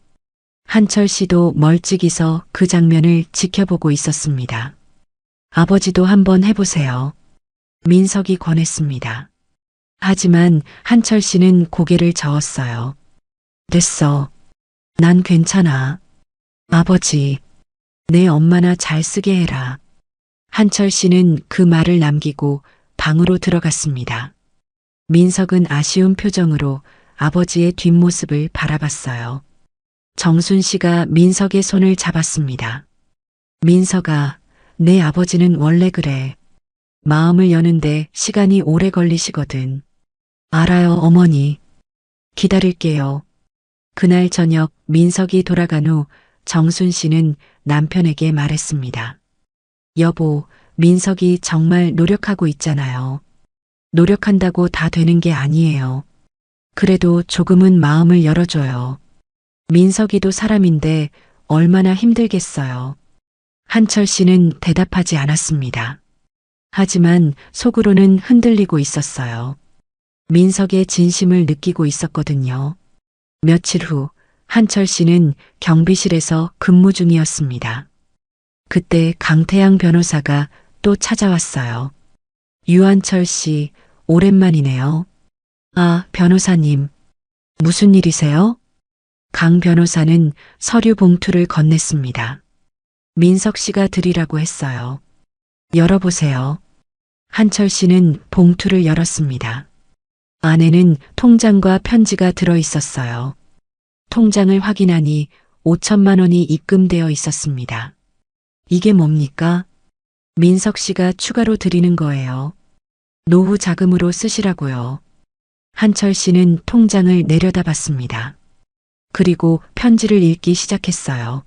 한철 씨도 멀찍이서 그 장면을 지켜보고 있었습니다. 아버지도 한번 해보세요. 민석이 권했습니다. 하지만 한철 씨는 고개를 저었어요. 됐어. 난 괜찮아. 아버지, 내 엄마나 잘 쓰게 해라. 한철 씨는 그 말을 남기고 방으로 들어갔습니다. 민석은 아쉬운 표정으로 아버지의 뒷모습을 바라봤어요. 정순 씨가 민석의 손을 잡았습니다. 민석아, 내 아버지는 원래 그래. 마음을 여는데 시간이 오래 걸리시거든. 알아요, 어머니. 기다릴게요. 그날 저녁 민석이 돌아간 후 정순 씨는 남편에게 말했습니다. 여보, 민석이 정말 노력하고 있잖아요. 노력한다고 다 되는 게 아니에요. 그래도 조금은 마음을 열어줘요. 민석이도 사람인데 얼마나 힘들겠어요. 한철 씨는 대답하지 않았습니다. 하지만 속으로는 흔들리고 있었어요. 민석의 진심을 느끼고 있었거든요. 며칠 후 한철 씨는 경비실에서 근무 중이었습니다. 그때 강태양 변호사가 또 찾아왔어요. 유한철 씨, 오랜만이네요. 아, 변호사님. 무슨 일이세요? 강 변호사는 서류 봉투를 건넸습니다. 민석 씨가 드리라고 했어요. 열어보세요. 한철 씨는 봉투를 열었습니다. 안에는 통장과 편지가 들어 있었어요. 통장을 확인하니 5천만 원이 입금되어 있었습니다. 이게 뭡니까? 민석 씨가 추가로 드리는 거예요. 노후 자금으로 쓰시라고요. 한철 씨는 통장을 내려다봤습니다. 그리고 편지를 읽기 시작했어요.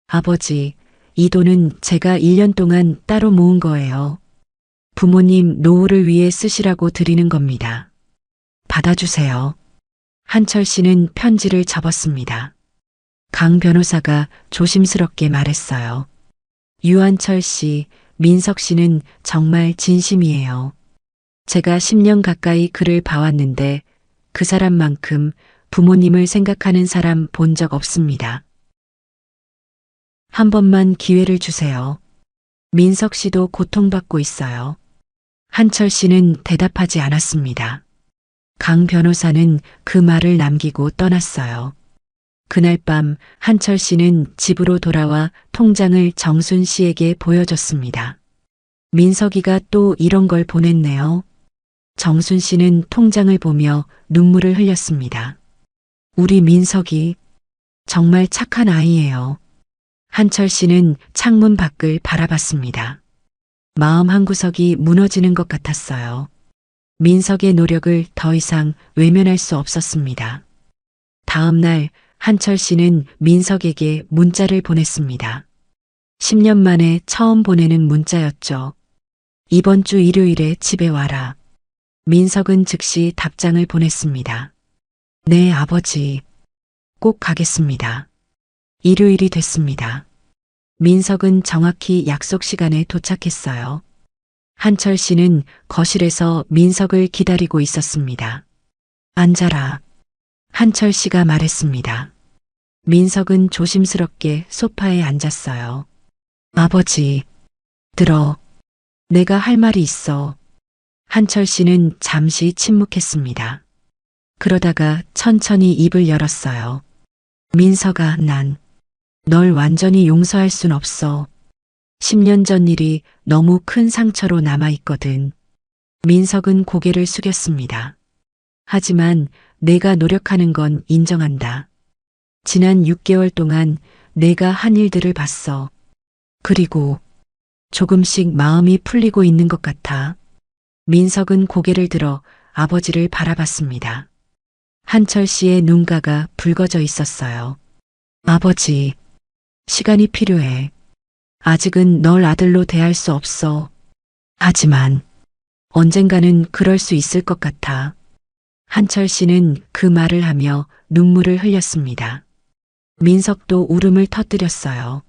아버지, 이 돈은 제가 1년 동안 따로 모은 거예요. 부모님 노후를 위해 쓰시라고 드리는 겁니다. 받아주세요. 한철 씨는 편지를 접었습니다. 강 변호사가 조심스럽게 말했어요. 유한철 씨, 민석 씨는 정말 진심이에요. 제가 10년 가까이 그를 봐왔는데 그 사람만큼 부모님을 생각하는 사람 본 적 없습니다. 한 번만 기회를 주세요. 민석 씨도 고통받고 있어요. 한철 씨는 대답하지 않았습니다. 강 변호사는 그 말을 남기고 떠났어요. 그날 밤 한철 씨는 집으로 돌아와 통장을 정순 씨에게 보여줬습니다. 민석이가 또 이런 걸 보냈네요. 정순 씨는 통장을 보며 눈물을 흘렸습니다. 우리 민석이 정말 착한 아이예요. 한철 씨는 창문 밖을 바라봤습니다. 마음 한구석이 무너지는 것 같았어요. 민석의 노력을 더 이상 외면할 수 없었습니다. 다음 날 한철 씨는 민석에게 문자를 보냈습니다. 10년 만에 처음 보내는 문자였죠. 이번 주 일요일에 집에 와라. 민석은 즉시 답장을 보냈습니다. 네, 아버지. 꼭 가겠습니다. 일요일이 됐습니다. 민석은 정확히 약속 시간에 도착했어요. 한철 씨는 거실에서 민석을 기다리고 있었습니다. 앉아라. 한철 씨가 말했습니다. 민석은 조심스럽게 소파에 앉았어요. 아버지, 들어. 내가 할 말이 있어. 한철 씨는 잠시 침묵했습니다. 그러다가 천천히 입을 열었어요. 민석아, 난 널 완전히 용서할 순 없어. 10년 전 일이 너무 큰 상처로 남아있거든. 민석은 고개를 숙였습니다. 하지만 내가 노력하는 건 인정한다. 지난 6개월 동안 내가 한 일들을 봤어. 그리고 조금씩 마음이 풀리고 있는 것 같아. 민석은 고개를 들어 아버지를 바라봤습니다. 한철 씨의 눈가가 붉어져 있었어요. 아버지, 시간이 필요해. 아직은 널 아들로 대할 수 없어. 하지만 언젠가는 그럴 수 있을 것 같아. 한철 씨는 그 말을 하며 눈물을 흘렸습니다. 민석도 울음을 터뜨렸어요.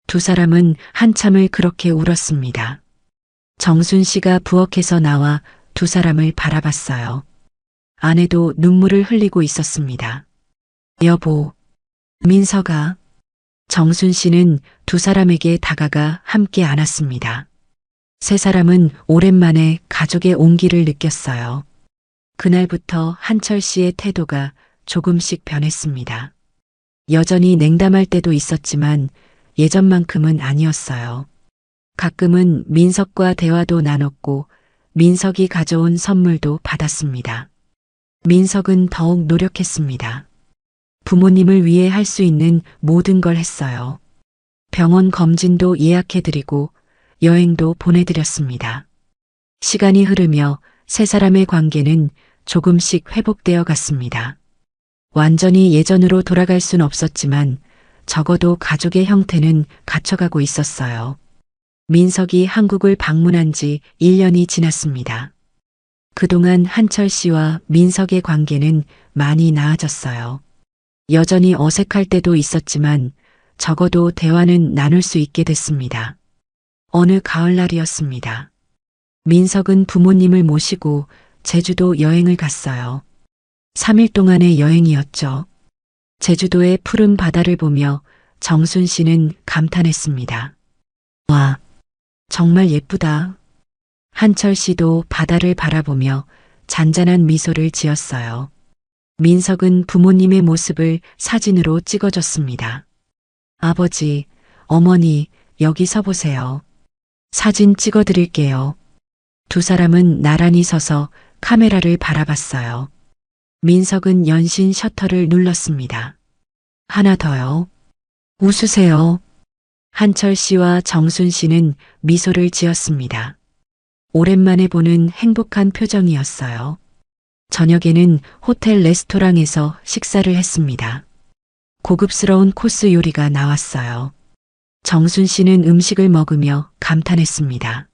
두 사람은 한참을 그렇게 울었습니다. 정순 씨가 부엌에서 나와 두 사람을 바라봤어요. 아내도 눈물을 흘리고 있었습니다. 여보, 민서가. 정순 씨는 두 사람에게 다가가 함께 안았습니다. 세 사람은 오랜만에 가족의 온기를 느꼈어요. 그날부터 한철 씨의 태도가 조금씩 변했습니다. 여전히 냉담할 때도 있었지만 예전만큼은 아니었어요. 가끔은 민석과 대화도 나눴고 민석이 가져온 선물도 받았습니다. 민석은 더욱 노력했습니다. 부모님을 위해 할 수 있는 모든 걸 했어요. 병원 검진도 예약해드리고 여행도 보내드렸습니다. 시간이 흐르며 세 사람의 관계는 조금씩 회복되어 갔습니다. 완전히 예전으로 돌아갈 순 없었지만 적어도 가족의 형태는 갖춰가고 있었어요. 민석이 한국을 방문한 지 1년이 지났습니다. 그동안 한철 씨와 민석의 관계는 많이 나아졌어요. 여전히 어색할 때도 있었지만 적어도 대화는 나눌 수 있게 됐습니다. 어느 가을날이었습니다. 민석은 부모님을 모시고 제주도 여행을 갔어요. 3일 동안의 여행이었죠. 제주도의 푸른 바다를 보며 정순 씨는 감탄했습니다. 와, 정말 예쁘다. 한철 씨도 바다를 바라보며 잔잔한 미소를 지었어요. 민석은 부모님의 모습을 사진으로 찍어줬습니다. 아버지, 어머니, 여기 서보세요. 사진 찍어드릴게요. 두 사람은 나란히 서서 카메라를 바라봤어요. 민석은 연신 셔터를 눌렀습니다. 하나 더요. 웃으세요. 한철 씨와 정순 씨는 미소를 지었습니다. 오랜만에 보는 행복한 표정이었어요. 저녁에는 호텔 레스토랑에서 식사를 했습니다. 고급스러운 코스 요리가 나왔어요. 정순 씨는 음식을 먹으며 감탄했습니다.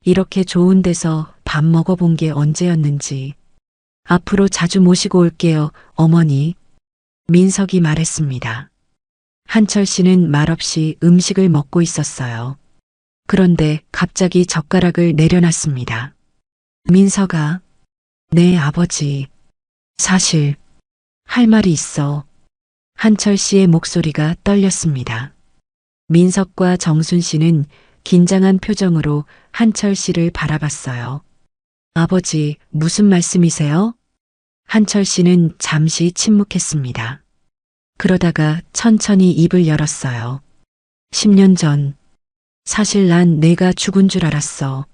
이렇게 좋은 데서 밥 먹어본 게 언제였는지. 앞으로 자주 모시고 올게요, 어머니. 민석이 말했습니다. 한철 씨는 말없이 음식을 먹고 있었어요. 그런데 갑자기 젓가락을 내려놨습니다. 민석아, 네, 아버지. 사실, 할 말이 있어. 한철 씨의 목소리가 떨렸습니다. 민석과 정순 씨는 긴장한 표정으로 한철 씨를 바라봤어요. 아버지, 무슨 말씀이세요? 한철 씨는 잠시 침묵했습니다. 그러다가 천천히 입을 열었어요. 10년 전, 사실 난 내가 죽은 줄 알았어.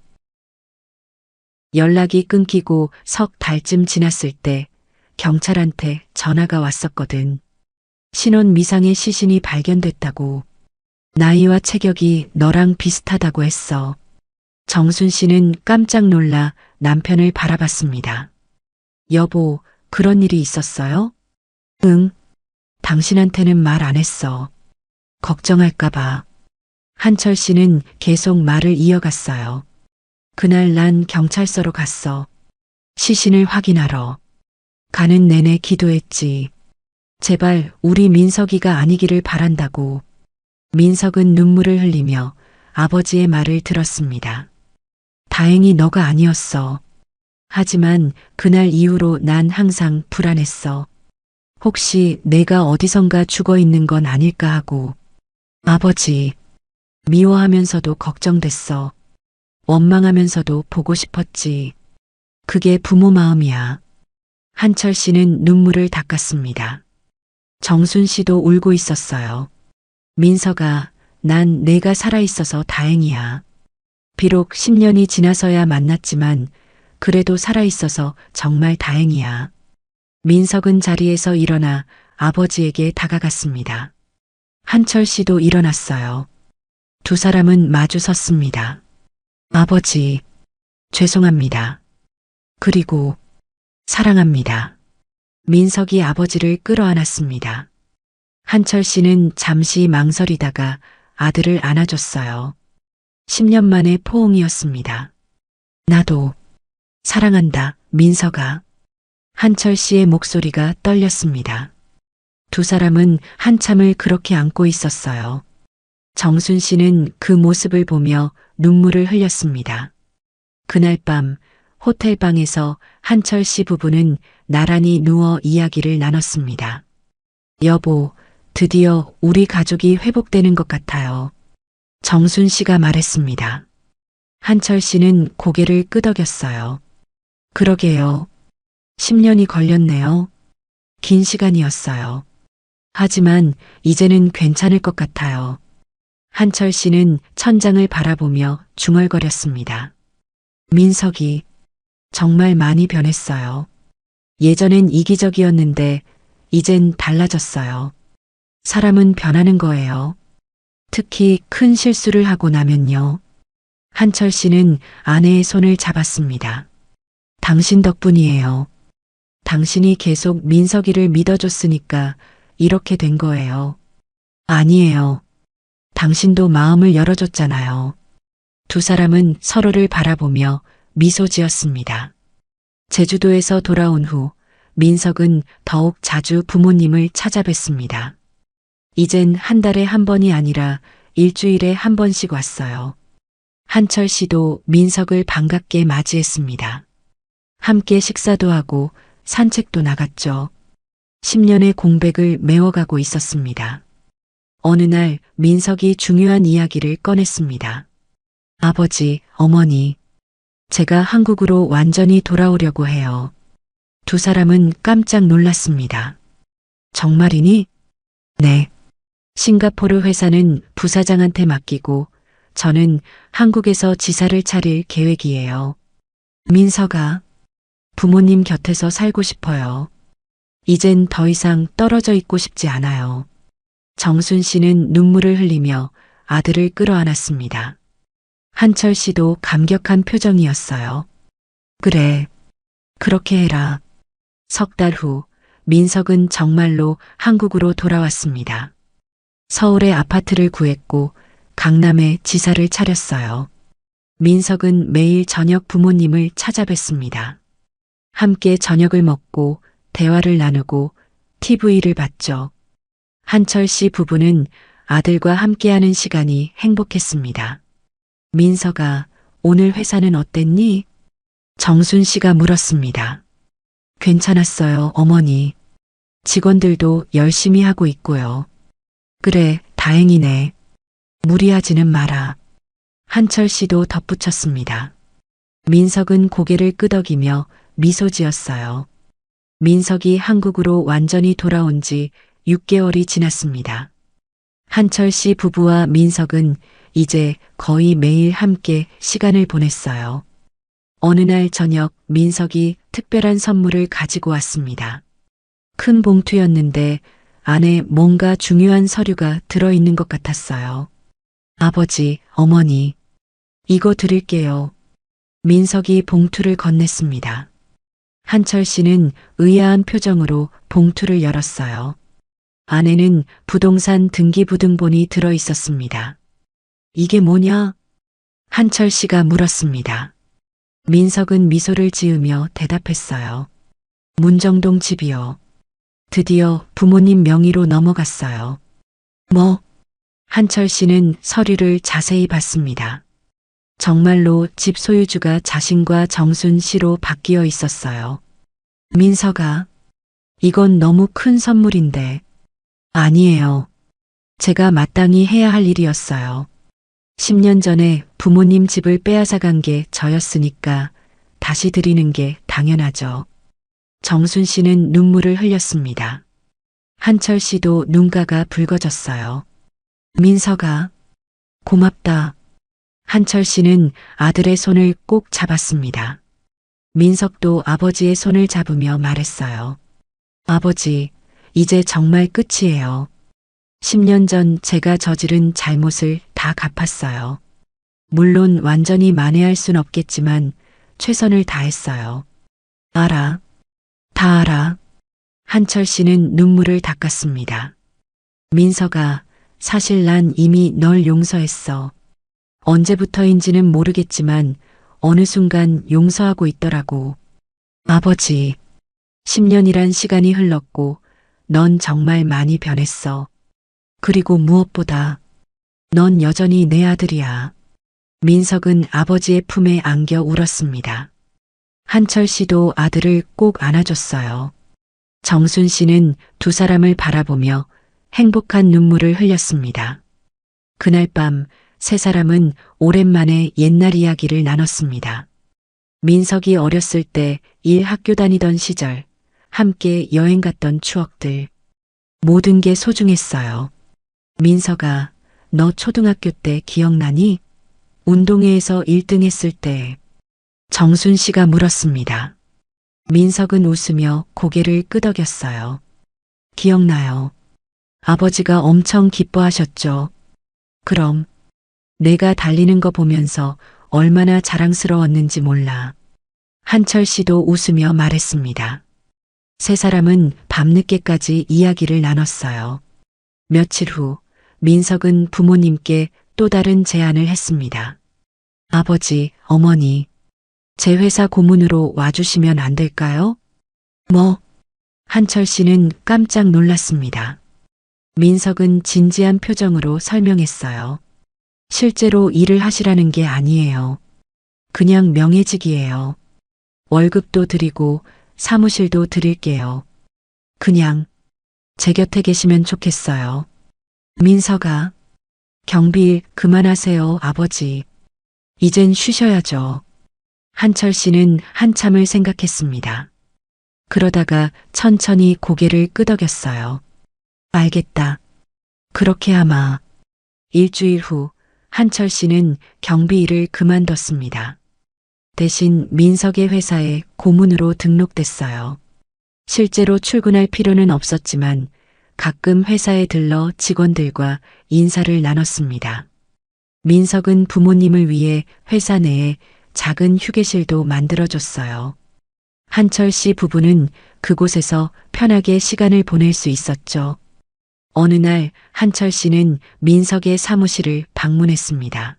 연락이 끊기고 석 달쯤 지났을 때 경찰한테 전화가 왔었거든. 신원 미상의 시신이 발견됐다고. 나이와 체격이 너랑 비슷하다고 했어. 정순 씨는 깜짝 놀라 남편을 바라봤습니다. 여보, 그런 일이 있었어요? 응. 당신한테는 말 안 했어. 걱정할까봐. 한철 씨는 계속 말을 이어갔어요. 그날 난 경찰서로 갔어. 시신을 확인하러. 가는 내내 기도했지. 제발 우리 민석이가 아니기를 바란다고. 민석은 눈물을 흘리며 아버지의 말을 들었습니다. 다행히 너가 아니었어. 하지만 그날 이후로 난 항상 불안했어. 혹시 내가 어디선가 죽어 있는 건 아닐까 하고. 아버지, 미워하면서도 걱정됐어. 원망하면서도 보고 싶었지. 그게 부모 마음이야. 한철 씨는 눈물을 닦았습니다. 정순 씨도 울고 있었어요. 민석아, 난 내가 살아있어서 다행이야. 비록 10년이 지나서야 만났지만 그래도 살아있어서 정말 다행이야. 민석은 자리에서 일어나 아버지에게 다가갔습니다. 한철 씨도 일어났어요. 두 사람은 마주 섰습니다. 아버지, 죄송합니다. 그리고 사랑합니다. 민석이 아버지를 끌어안았습니다. 한철 씨는 잠시 망설이다가 아들을 안아줬어요. 10년 만의 포옹이었습니다. 나도 사랑한다, 민석아. 한철 씨의 목소리가 떨렸습니다. 두 사람은 한참을 그렇게 안고 있었어요. 정순 씨는 그 모습을 보며 눈물을 흘렸습니다. 그날 밤 호텔 방에서 한철 씨 부부는 나란히 누워 이야기를 나눴습니다. 여보, 드디어 우리 가족이 회복되는 것 같아요. 정순 씨가 말했습니다. 한철 씨는 고개를 끄덕였어요. 그러게요. 10년이 걸렸네요. 긴 시간이었어요. 하지만 이제는 괜찮을 것 같아요. 한철 씨는 천장을 바라보며 중얼거렸습니다. 민석이 정말 많이 변했어요. 예전엔 이기적이었는데 이젠 달라졌어요. 사람은 변하는 거예요. 특히 큰 실수를 하고 나면요. 한철 씨는 아내의 손을 잡았습니다. 당신 덕분이에요. 당신이 계속 민석이를 믿어줬으니까 이렇게 된 거예요. 아니에요. 당신도 마음을 열어줬잖아요. 두 사람은 서로를 바라보며 미소 지었습니다. 제주도에서 돌아온 후 민석은 더욱 자주 부모님을 찾아뵀습니다. 이젠 한 달에 한 번이 아니라 일주일에 한 번씩 왔어요. 한철 씨도 민석을 반갑게 맞이했습니다. 함께 식사도 하고 산책도 나갔죠. 10년의 공백을 메워가고 있었습니다. 어느 날 민석이 중요한 이야기를 꺼냈습니다. 아버지, 어머니, 제가 한국으로 완전히 돌아오려고 해요. 두 사람은 깜짝 놀랐습니다. 정말이니? 네. 싱가포르 회사는 부사장한테 맡기고 저는 한국에서 지사를 차릴 계획이에요. 민석아, 부모님 곁에서 살고 싶어요. 이젠 더 이상 떨어져 있고 싶지 않아요. 정순 씨는 눈물을 흘리며 아들을 끌어안았습니다. 한철 씨도 감격한 표정이었어요. 그래, 그렇게 해라. 석 달 후 민석은 정말로 한국으로 돌아왔습니다. 서울에 아파트를 구했고 강남에 지사를 차렸어요. 민석은 매일 저녁 부모님을 찾아뵀습니다. 함께 저녁을 먹고 대화를 나누고 TV를 봤죠. 한철 씨 부부는 아들과 함께하는 시간이 행복했습니다. 민석아, 오늘 회사는 어땠니? 정순 씨가 물었습니다. 괜찮았어요, 어머니. 직원들도 열심히 하고 있고요. 그래, 다행이네. 무리하지는 마라. 한철 씨도 덧붙였습니다. 민석은 고개를 끄덕이며 미소 지었어요. 민석이 한국으로 완전히 돌아온 지 6개월이 지났습니다. 한철 씨 부부와 민석은 이제 거의 매일 함께 시간을 보냈어요. 어느 날 저녁 민석이 특별한 선물을 가지고 왔습니다. 큰 봉투였는데 안에 뭔가 중요한 서류가 들어있는 것 같았어요. 아버지, 어머니, 이거 드릴게요. 민석이 봉투를 건넸습니다. 한철 씨는 의아한 표정으로 봉투를 열었어요. 안에는 부동산 등기부등본이 들어 있었습니다. 이게 뭐냐? 한철 씨가 물었습니다. 민석은 미소를 지으며 대답했어요. 문정동 집이요. 드디어 부모님 명의로 넘어갔어요. 뭐? 한철 씨는 서류를 자세히 봤습니다. 정말로 집 소유주가 자신과 정순 씨로 바뀌어 있었어요. 민석아, 이건 너무 큰 선물인데. 아니에요. 제가 마땅히 해야 할 일이었어요. 10년 전에 부모님 집을 빼앗아간 게 저였으니까 다시 드리는 게 당연하죠. 정순 씨는 눈물을 흘렸습니다. 한철 씨도 눈가가 붉어졌어요. 민석아, 고맙다. 한철 씨는 아들의 손을 꼭 잡았습니다. 민석도 아버지의 손을 잡으며 말했어요. 아버지, 이제 정말 끝이에요. 10년 전 제가 저지른 잘못을 다 갚았어요. 물론 완전히 만회할 순 없겠지만 최선을 다했어요. 알아. 다 알아. 한철 씨는 눈물을 닦았습니다. 민석아, 사실 난 이미 널 용서했어. 언제부터인지는 모르겠지만 어느 순간 용서하고 있더라고. 아버지, 10년이란 시간이 흘렀고 넌 정말 많이 변했어. 그리고 무엇보다 넌 여전히 내 아들이야. 민석은 아버지의 품에 안겨 울었습니다. 한철 씨도 아들을 꼭 안아줬어요. 정순 씨는 두 사람을 바라보며 행복한 눈물을 흘렸습니다. 그날 밤 세 사람은 오랜만에 옛날 이야기를 나눴습니다. 민석이 어렸을 때 학교 다니던 시절, 함께 여행 갔던 추억들. 모든 게 소중했어요. 민석아, 너 초등학교 때 기억나니? 운동회에서 1등 했을 때. 정순 씨가 물었습니다. 민석은 웃으며 고개를 끄덕였어요. 기억나요. 아버지가 엄청 기뻐하셨죠. 그럼 내가 달리는 거 보면서 얼마나 자랑스러웠는지 몰라. 한철 씨도 웃으며 말했습니다. 세 사람은 밤늦게까지 이야기를 나눴어요. 며칠 후 민석은 부모님께 또 다른 제안을 했습니다. 아버지, 어머니, 제 회사 고문으로 와주시면 안 될까요? 뭐? 한철 씨는 깜짝 놀랐습니다. 민석은 진지한 표정으로 설명했어요. 실제로 일을 하시라는 게 아니에요. 그냥 명예직이에요. 월급도 드리고 사무실도 드릴게요. 그냥 제 곁에 계시면 좋겠어요. 민석아, 경비일 그만하세요, 아버지. 이젠 쉬셔야죠. 한철 씨는 한참을 생각했습니다. 그러다가 천천히 고개를 끄덕였어요. 알겠다. 그렇게 하마. 일주일 후 한철 씨는 경비 일을 그만뒀습니다. 대신 민석의 회사에 고문으로 등록됐어요. 실제로 출근할 필요는 없었지만 가끔 회사에 들러 직원들과 인사를 나눴습니다. 민석은 부모님을 위해 회사 내에 작은 휴게실도 만들어줬어요. 한철 씨 부부는 그곳에서 편하게 시간을 보낼 수 있었죠. 어느 날 한철 씨는 민석의 사무실을 방문했습니다.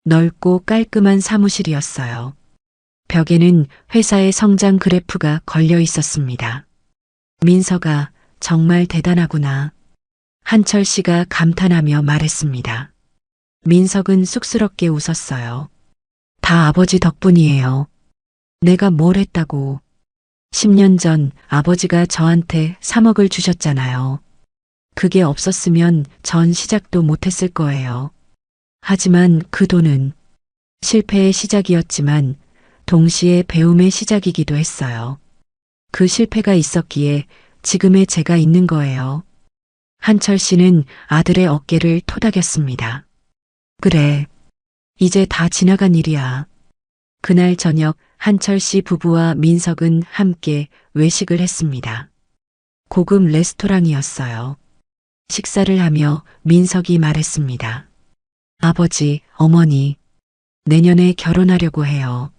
넓고 깔끔한 사무실이었어요. 벽에는 회사의 성장 그래프가 걸려 있었습니다. 민석아, 정말 대단하구나. 한철 씨가 감탄하며 말했습니다. 민석은 쑥스럽게 웃었어요. 다 아버지 덕분이에요. 내가 뭘 했다고. 10년 전 아버지가 저한테 3억을 주셨잖아요. 그게 없었으면 전 시작도 못했을 거예요. 하지만 그 돈은 실패의 시작이었지만 동시에 배움의 시작이기도 했어요. 그 실패가 있었기에 지금의 제가 있는 거예요. 한철 씨는 아들의 어깨를 토닥였습니다. 그래, 이제 다 지나간 일이야. 그날 저녁 한철 씨 부부와 민석은 함께 외식을 했습니다. 고급 레스토랑이었어요. 식사를 하며 민석이 말했습니다. 아버지, 어머니, 내년에 결혼하려고 해요.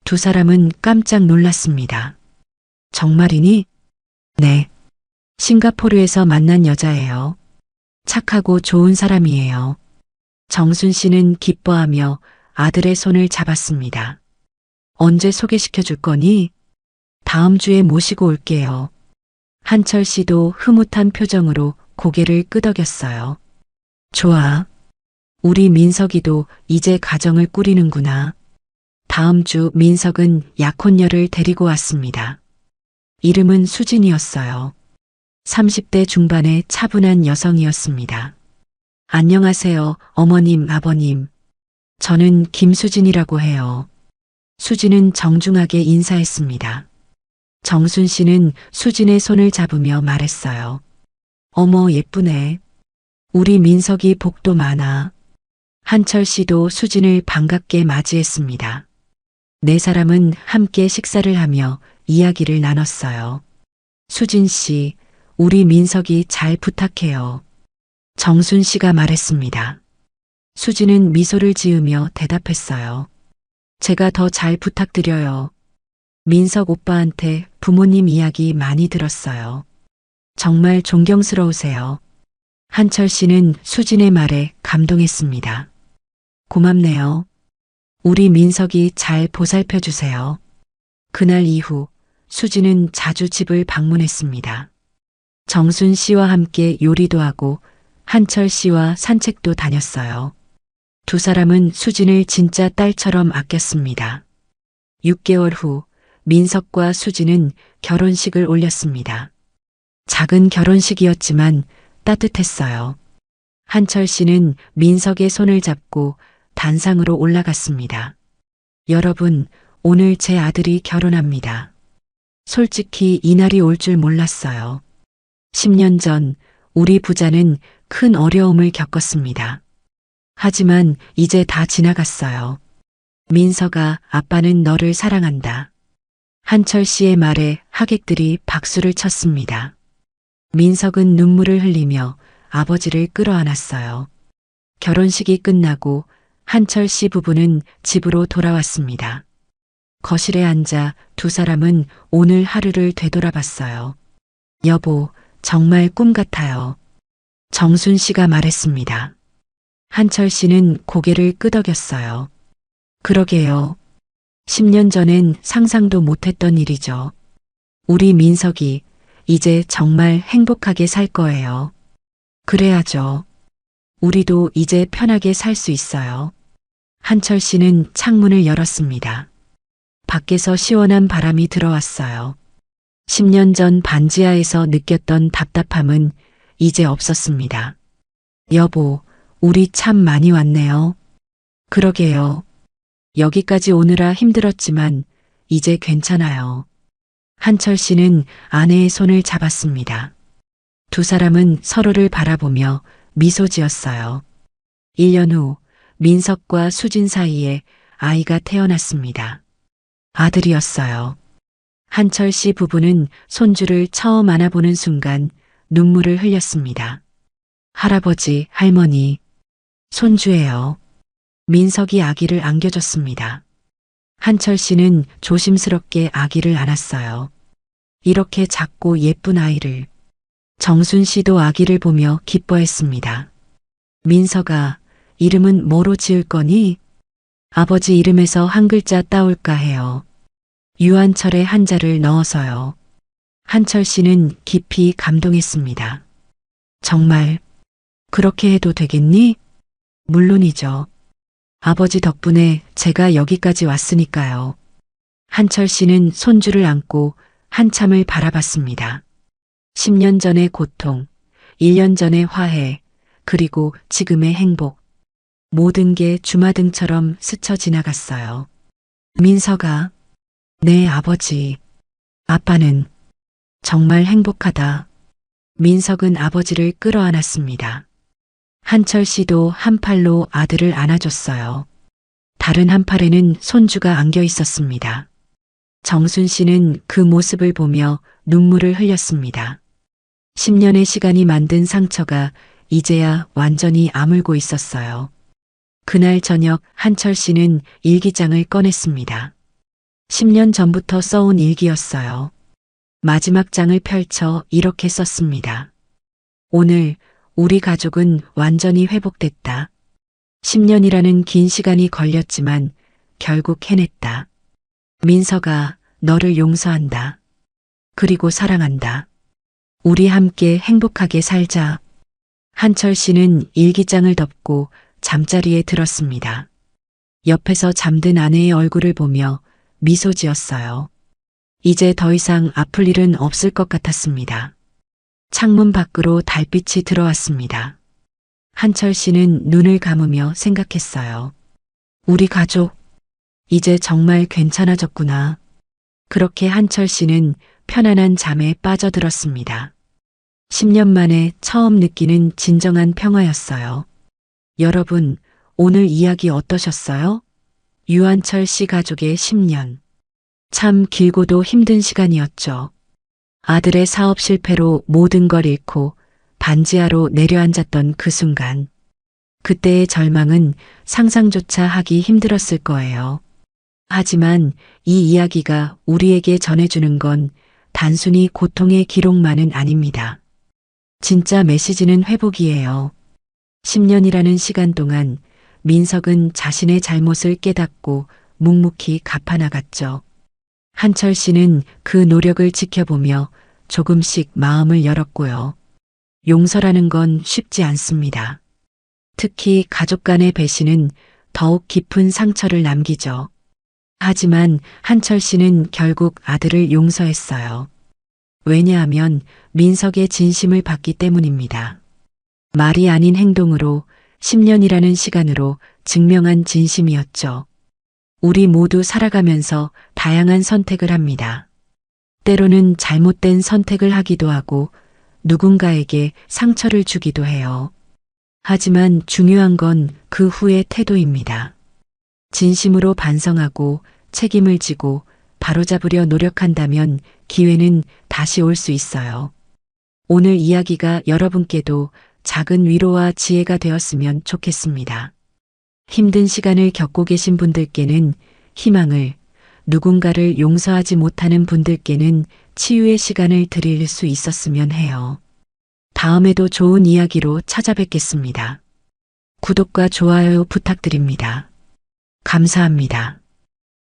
두 사람은 깜짝 놀랐습니다. 정말이니? 네. 싱가포르에서 만난 여자예요. 착하고 좋은 사람이에요. 정순 씨는 기뻐하며 아들의 손을 잡았습니다. 언제 소개시켜 줄 거니? 다음 주에 모시고 올게요. 한철 씨도 흐뭇한 표정으로 고개를 끄덕였어요. 좋아. 우리 민석이도 이제 가정을 꾸리는구나. 다음 주 민석은 약혼녀를 데리고 왔습니다. 이름은 수진이었어요. 30대 중반의 차분한 여성이었습니다. 안녕하세요, 어머님, 아버님. 저는 김수진이라고 해요. 수진은 정중하게 인사했습니다. 정순 씨는 수진의 손을 잡으며 말했어요. 어머, 예쁘네. 우리 민석이 복도 많아. 한철 씨도 수진을 반갑게 맞이했습니다. 네 사람은 함께 식사를 하며 이야기를 나눴어요. 수진 씨, 우리 민석이 잘 부탁해요. 정순 씨가 말했습니다. 수진은 미소를 지으며 대답했어요. 제가 더 잘 부탁드려요. 민석 오빠한테 부모님 이야기 많이 들었어요. 정말 존경스러우세요. 한철 씨는 수진의 말에 감동했습니다. 고맙네요. 우리 민석이 잘 보살펴 주세요. 그날 이후 수진은 자주 집을 방문했습니다. 정순 씨와 함께 요리도 하고 한철 씨와 산책도 다녔어요. 두 사람은 수진을 진짜 딸처럼 아꼈습니다. 6개월 후 민석과 수지는 결혼식을 올렸습니다. 작은 결혼식이었지만 따뜻했어요. 한철 씨는 민석의 손을 잡고 단상으로 올라갔습니다. 여러분, 오늘 제 아들이 결혼합니다. 솔직히 이날이 올 줄 몰랐어요. 10년 전 우리 부자는 큰 어려움을 겪었습니다. 하지만 이제 다 지나갔어요. 민석아, 아빠는 너를 사랑한다. 한철 씨의 말에 하객들이 박수를 쳤습니다. 민석은 눈물을 흘리며 아버지를 끌어안았어요. 결혼식이 끝나고 한철 씨 부부는 집으로 돌아왔습니다. 거실에 앉아 두 사람은 오늘 하루를 되돌아봤어요. 여보, 정말 꿈 같아요. 정순 씨가 말했습니다. 한철 씨는 고개를 끄덕였어요. 그러게요. 10년 전엔 상상도 못했던 일이죠. 우리 민석이 이제 정말 행복하게 살 거예요. 그래야죠. 우리도 이제 편하게 살 수 있어요. 한철 씨는 창문을 열었습니다. 밖에서 시원한 바람이 들어왔어요. 10년 전 반지하에서 느꼈던 답답함은 이제 없었습니다. 여보, 우리 참 많이 왔네요. 그러게요. 여기까지 오느라 힘들었지만 이제 괜찮아요. 한철 씨는 아내의 손을 잡았습니다. 두 사람은 서로를 바라보며 미소 지었어요. 1년 후 민석과 수진 사이에 아이가 태어났습니다. 아들이었어요. 한철 씨 부부는 손주를 처음 안아보는 순간 눈물을 흘렸습니다. 할아버지, 할머니, 손주예요. 민석이 아기를 안겨줬습니다. 한철 씨는 조심스럽게 아기를 안았어요. 이렇게 작고 예쁜 아이를. 정순 씨도 아기를 보며 기뻐했습니다. 민석아, 이름은 뭐로 지을 거니? 아버지 이름에서 한 글자 따올까 해요. 유한철의 한자를 넣어서요. 한철 씨는 깊이 감동했습니다. 정말 그렇게 해도 되겠니? 물론이죠. 아버지 덕분에 제가 여기까지 왔으니까요. 한철 씨는 손주를 안고 한참을 바라봤습니다. 10년 전의 고통, 1년 전의 화해, 그리고 지금의 행복. 모든 게 주마등처럼 스쳐 지나갔어요. 민석아, 네 아버지. 아빠는 정말 행복하다. 민석은 아버지를 끌어안았습니다. 한철 씨도 한 팔로 아들을 안아줬어요. 다른 한 팔에는 손주가 안겨 있었습니다. 정순 씨는 그 모습을 보며 눈물을 흘렸습니다. 10년의 시간이 만든 상처가 이제야 완전히 아물고 있었어요. 그날 저녁 한철 씨는 일기장을 꺼냈습니다. 10년 전부터 써온 일기였어요. 마지막 장을 펼쳐 이렇게 썼습니다. 오늘 우리 가족은 완전히 회복됐다. 10년이라는 긴 시간이 걸렸지만 결국 해냈다. 민석아, 너를 용서한다. 그리고 사랑한다. 우리 함께 행복하게 살자. 한철 씨는 일기장을 덮고 잠자리에 들었습니다. 옆에서 잠든 아내의 얼굴을 보며 미소 지었어요. 이제 더 이상 아플 일은 없을 것 같았습니다. 창문 밖으로 달빛이 들어왔습니다. 한철 씨는 눈을 감으며 생각했어요. 우리 가족, 이제 정말 괜찮아졌구나. 그렇게 한철 씨는 편안한 잠에 빠져들었습니다. 10년 만에 처음 느끼는 진정한 평화였어요. 여러분, 오늘 이야기 어떠셨어요? 유한철 씨 가족의 10년. 참 길고도 힘든 시간이었죠. 아들의 사업 실패로 모든 걸 잃고 반지하로 내려앉았던 그 순간. 그때의 절망은 상상조차 하기 힘들었을 거예요. 하지만 이 이야기가 우리에게 전해주는 건 단순히 고통의 기록만은 아닙니다. 진짜 메시지는 회복이에요. 10년이라는 시간 동안 민석은 자신의 잘못을 깨닫고 묵묵히 갚아나갔죠. 한철 씨는 그 노력을 지켜보며 조금씩 마음을 열었고요. 용서라는 건 쉽지 않습니다. 특히 가족 간의 배신은 더욱 깊은 상처를 남기죠. 하지만 한철 씨는 결국 아들을 용서했어요. 왜냐하면 민석의 진심을 봤기 때문입니다. 말이 아닌 행동으로 10년이라는 시간으로 증명한 진심이었죠. 우리 모두 살아가면서 다양한 선택을 합니다. 때로는 잘못된 선택을 하기도 하고 누군가에게 상처를 주기도 해요. 하지만 중요한 건 그 후의 태도입니다. 진심으로 반성하고 책임을 지고 바로잡으려 노력한다면 기회는 다시 올 수 있어요. 오늘 이야기가 여러분께도 작은 위로와 지혜가 되었으면 좋겠습니다. 힘든 시간을 겪고 계신 분들께는 희망을, 누군가를 용서하지 못하는 분들께는 치유의 시간을 드릴 수 있었으면 해요. 다음에도 좋은 이야기로 찾아뵙겠습니다. 구독과 좋아요 부탁드립니다. 감사합니다.